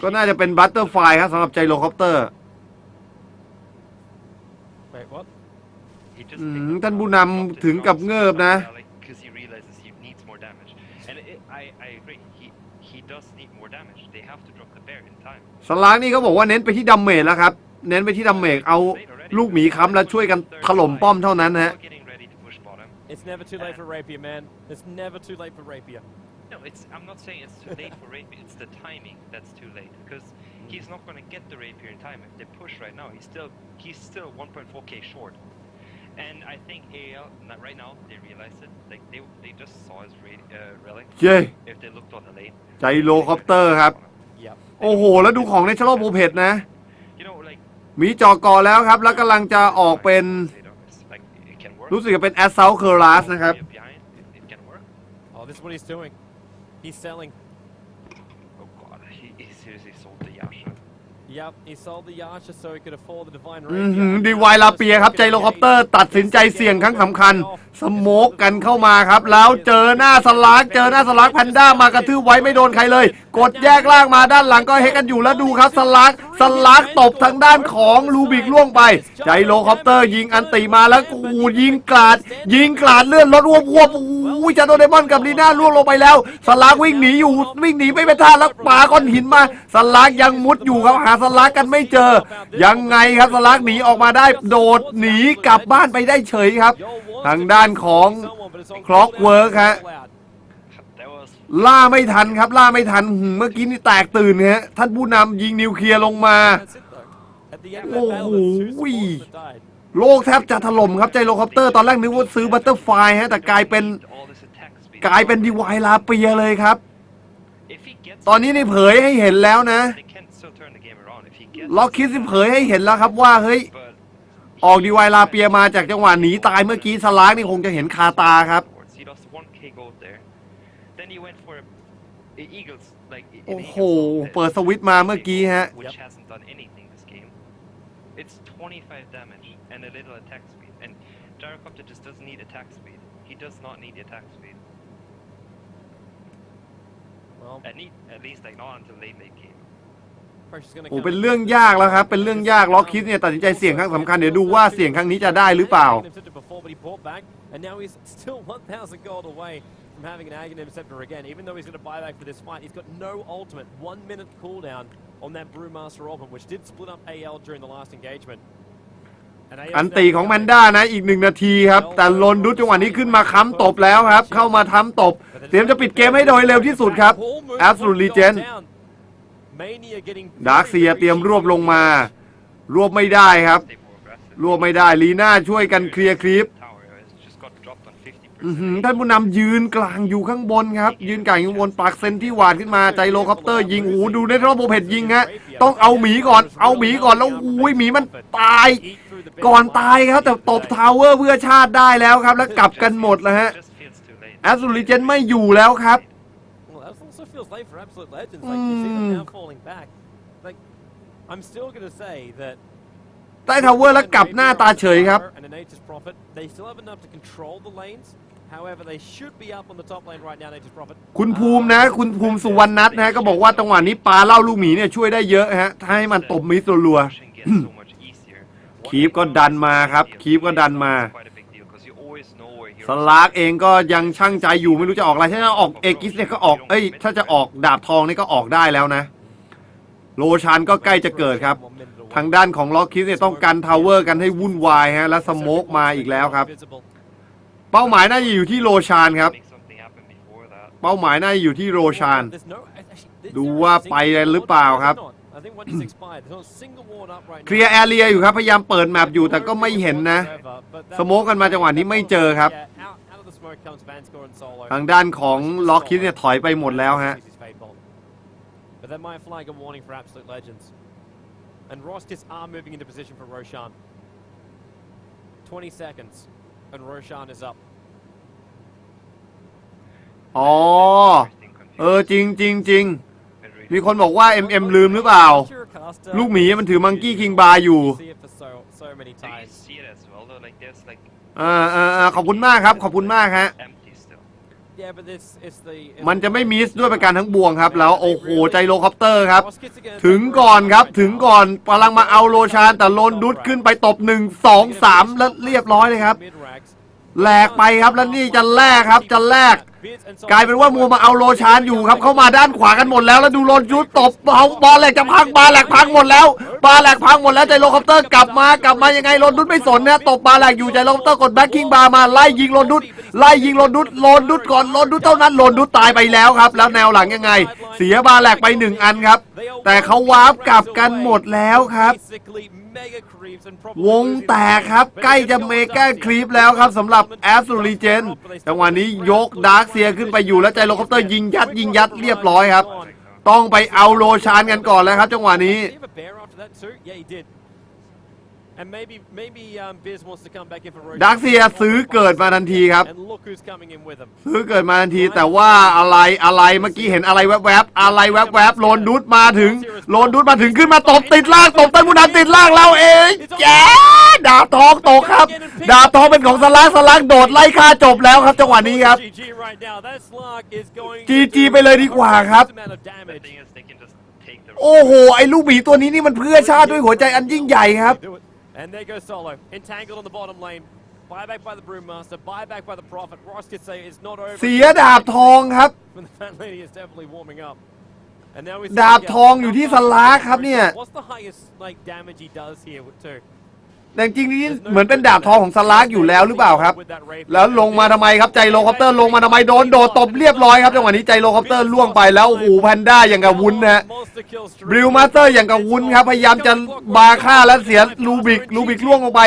ก็น่าจะเป็นบัตเตอร์ฟลายครับสำหรับไจโรคอปเตอร์ท่านผู้นำถึงกับเงิบนะสลากนี่เขาบอกว่าเน้นไปที่ดัมเมจแล้วครับเน้นไปที่ดัมเมจเอาลูกหมีค้ำแล้วช่วยกันถล่มป้อมเท่านั้นนะฮะ It's never too late for Rapier, man. It's never too late for Rapier. No, I'm not saying it's too late for Rapier. It's the timing that's too late because he's not going to get the Rapier in time. If they push right now, he's still 1.4k short. And I think AL right now they realized it. Like they just saw his relic. If they looked on the lane. ไจโรคอปเตอร์ครับโอ้โหแล้วดูของในชาโลโพเพชนะมีจอกอแล้วครับแล้วกำลังจะออกเป็นรู้สึกจะเป็น Assault Cuirass นะครับ Oh, this is what he's doing. He's selling. Oh god, he seriously sold the Yasha. Yep, he sold the Yasha so he could afford the Divine Rapier. ดีไวลาเปียครับไจโรคอปเตอร์ตัดสินใจเสี่ยงครั้งสำคัญสโมกกันเข้ามาครับแล้วเจอหน้าสลักแพนด้ามากระทืบไว้ไม่โดนใครเลย กดแยกล่างมาด้านหลังก็เฮกันอยู่แล้วดูครับสลักตบทางด้านของลูบิกล่วงไปไจโรคอปเตอร์ยิงอันติมาแล้วกูยิงกราดเลื่อนรถวบจาโดเดมอนกับลีน่าล่วงลงไปแล้วสลักวิ่งหนีไม่เป็นท่าแล้วปาก้อนหินมาสลักยังมุดอยู่ครับหาสลักกันไม่เจอยังไงครับสลักหนีออกมาได้โดดหนีกลับบ้านไปได้เฉยครับทางด้านของคล็อกเวิร์คฮะล่าไม่ทันครับล่าไม่ทันเมื่อกี้นี่แตกตื่นฮะท่านผู้นำยิงนิวเคลียร์ลงมาโอ้โหโลกแทบจะถล่มครับไจโรคอปเตอร์ตอนแรกนึกว่าซื้อบัตเตอร์ไฟฮะแต่กลายเป็นดีไวลาเปียเลยครับตอนนี้นี่เผยให้เห็นแล้วนะล็อกคิดเผยให้เห็นแล้วครับว่าเฮ้ยออกดีไวลาเปียมาจากจังหวะหนีตายเมื่อกี้สลากนี่คงจะเห็นคาตาครับโอ้โหเปิดสวิตช์มาเมื่อกี้ฮะIt's 25 damage and a little attack speed, and Gyrocopter just doesn't need attack speed. He does not need the attack speed. Well, at least like not until late game. โอ้เป็นเรื่องยากแล้วครับเป็นเรื่องยากล็อกคิดเนี่ยตัดสินใจเสี่ยงครั้งสำคัญเดี๋ยวดูว่าเสี่ยงครั้งนี้จะได้หรือเปล่าfrom having an Aghanim Scepter again, even though he's going to buy back for this fight, he's got no ultimate. 1 minute cooldown on that Brewmaster Orban, which did split up AL during the last engagement. อันตีของแมนด้านะอีก1 นาทีครับแต่ลนดุจังหวะนี้ขึ้นมาค้ำตบแล้วครับเข้ามาทำตบเตรียมจะปิดเกมให้โดยเร็วที่สุดครับ Absolute Legend ดาร์คเซียเตรียมรวบลงมารวบไม่ได้ครับรวบไม่ได้ลีน่าช่วยกันเคลียร์คลิปท่านผู้นำยืนกลางอยู่ข้างบนครับยืนกลางอยู่บนปากเซนที่หวานขึ้นมาไจโรคอปเตอร์ยิงหูดูในรอบโบเพดยิงฮะต้องเอาหมีก่อนแล้วอุ้ยหมีมันตายก่อนตายครับแต่ตบทาวเวอร์เพื่อชาติได้แล้วครับแล้วกลับกันหมดแล้วฮะแอสซูริเจนไม่อยู่แล้วครับได้ทาวเวอร์แล้วกลับหน้าตาเฉยครับคุณภูมินะคุณภูมิสุวรรณนัทนะก็บอกว่าจังหวะนี้ปลาเล่าลูกหมีเนี่ยช่วยได้เยอะฮะถ้าให้มันตบมิสรัวคีฟก็ดันมาครับคีฟก็ดันมาสลากเองก็ยังช่างใจอยู่ไม่รู้จะออกอะไรถ้าจะออกเอกิสเนี่ยก็ออกถ้าจะออกดาบทองนี่ก็ออกได้แล้วนะโลชันก็ใกล้จะเกิดครับทางด้านของล็อกคิสเนี่ยต้องกันทาวเวอร์กันให้วุ่นวายฮะและสโมกมาอีกแล้วครับเป้าหมายน่าจะอยู่ที่โลชานครับเป้าหมายน่าจะอยู่ที่โลชานดูว่าไปหรือเปล่าครับเคลียร์แอเรียอยู่ครับพยายามเปิดแมปอยู่แต่ก็ไม่เห็นนะสโมกกันมาจังหวะนี้ไม่เจอครับทางด้านของล็อกคิสเนี่ยถอยไปหมดแล้วฮะAnd RoX.KIS are moving into position for Roshan. 20 seconds, and Roshan is up. อ๋อจริงมีคนบอกว่า MM ลืมหรือเปล่าลูกหมีมันถือมังกี้คิงบาร์อยู่ขอบคุณมากครับขอบคุณมากฮะมันจะไม่มิสด้วยประการทั้งบวงครับแล้วโอ้โหไจโรคอปเตอร์ครับถึงก่อนครับถึงก่อนกำลังมาเอาโลชานแต่โลนดุดขึ้นไปตบ1 2 3แล้วเรียบร้อยเลยครับแหลกไปครับแล้วนี่จะแลกครับจะแลกกลายเป็นว่ามัวมาเอาโลชานอยู่ครับเข้ามาด้านขวากันหมดแล้วดูโลนดุดตบบอลแหลกจะพังบาแหลกพังหมดแล้วไจโรคอปเตอร์กลับมายังไงโลนดุดไม่สนนะตบบาแหลกอยู่ไจโรคอปเตอร์กดแบ็คกิ้งบาร์มาไล่ยิงโลนดุดก่อนโลนดุดเท่านั้นโลนดุดตายไปแล้วครับแล้วแนวหลังยังไงเสียบาแหลกไป1 อันครับแต่เขาวาร์ปกลับกันหมดแล้วครับวงแตกครับใกล้จะเมกาครีปแล้วครับสำหรับแอสซูริเจนจังหวะนี้ยกดาร์คเซียขึ้นไปอยู่แล้วไจโรคอปเตอร์ยิงยัดเรียบร้อยครับต้องไปเอาโลชานกันก่อนแล้วครับจังหวะนี้ And maybe Biz wants to come back in for rotation. ดักเซียซื้อเกิดมาทันทีครับ And look who's coming in with him. ซื้อเกิดมาทันทีแต่ว่าอะไรเมื่อกี้เห็นอะไรแวบๆอะไรแวบๆโลนดุดมาถึงขึ้นมาตบติดล่างตบตันบุนันติดล่างเราเองแย่ดาบทองตกครับดาบทองเป็นของสลักโดดไล่ฆ่าจบแล้วครับจังหวะนี้ครับ GG ไปเลยดีกว่าครับโอ้โหไอ้ลูกหมีตัวนี้นี่มันเพื่อชาติด้วยหัวใจอันยิ่งใหญ่ครับ And there goes Solo, entangled on the bottom lane. Buyback by the Brewmaster, buyback by the Prophet. RoX.KIS say it's not over. เสียดาบทองครับ The Fat Lady is definitely warming up. And now we ดาบทองอยู่ที่สลาครับเนี่ย What's the highest like damage he does here too? แต่จริงๆนี่เหมือนเป็นดาบทองของสลากอยู่แล้วหรือเปล่าครับแล้วลงมาทำไมครับใจโลคอปเตอร์ลงมาทำไมโดนโดดตบเรียบร้อยครับจังหวะนี้ใจโลคอปเตอร์ล่วงไปแล้วโอ้โหแพนด้าอย่างกับวุ้นนะฮะบริวมาสเตอร์อย่างกับวุ้นครับพยายามจะบาฆ่าแล้วเสียลูบิกล่วงลงไป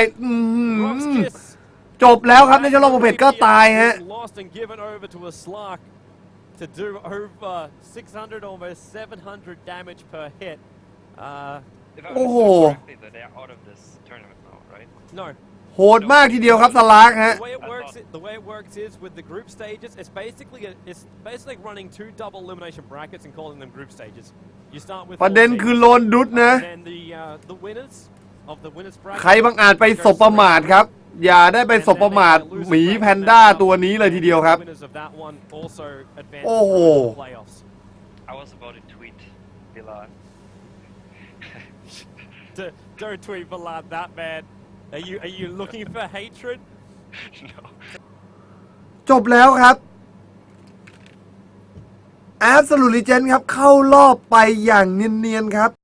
จบแล้วครับในเจ้าโลโปเพตก็ตายฮะto do over 600 almost 700 damage per hit. โอ้โห No. โหดมากทีเดียวครับสลากฮะ The way it works is with the group stages, it's basically running 2 double elimination brackets and calling them group stages. You start with ประเด็นคือโลนดุดนะ and the winners of the winners bracket. ใครบังอาจไปสบประมาทครับอย่าได้ไปสบประมาทหมีแพนด้าตัวนี้เลยทีเดียวครับโอ้โห I was about to tweet Bilal. Don't tweet Bilal that bad. Are you looking for hatred? No. จบแล้วครับ Absolute Legend ครับเข้ารอบไปอย่างเนียนๆครับ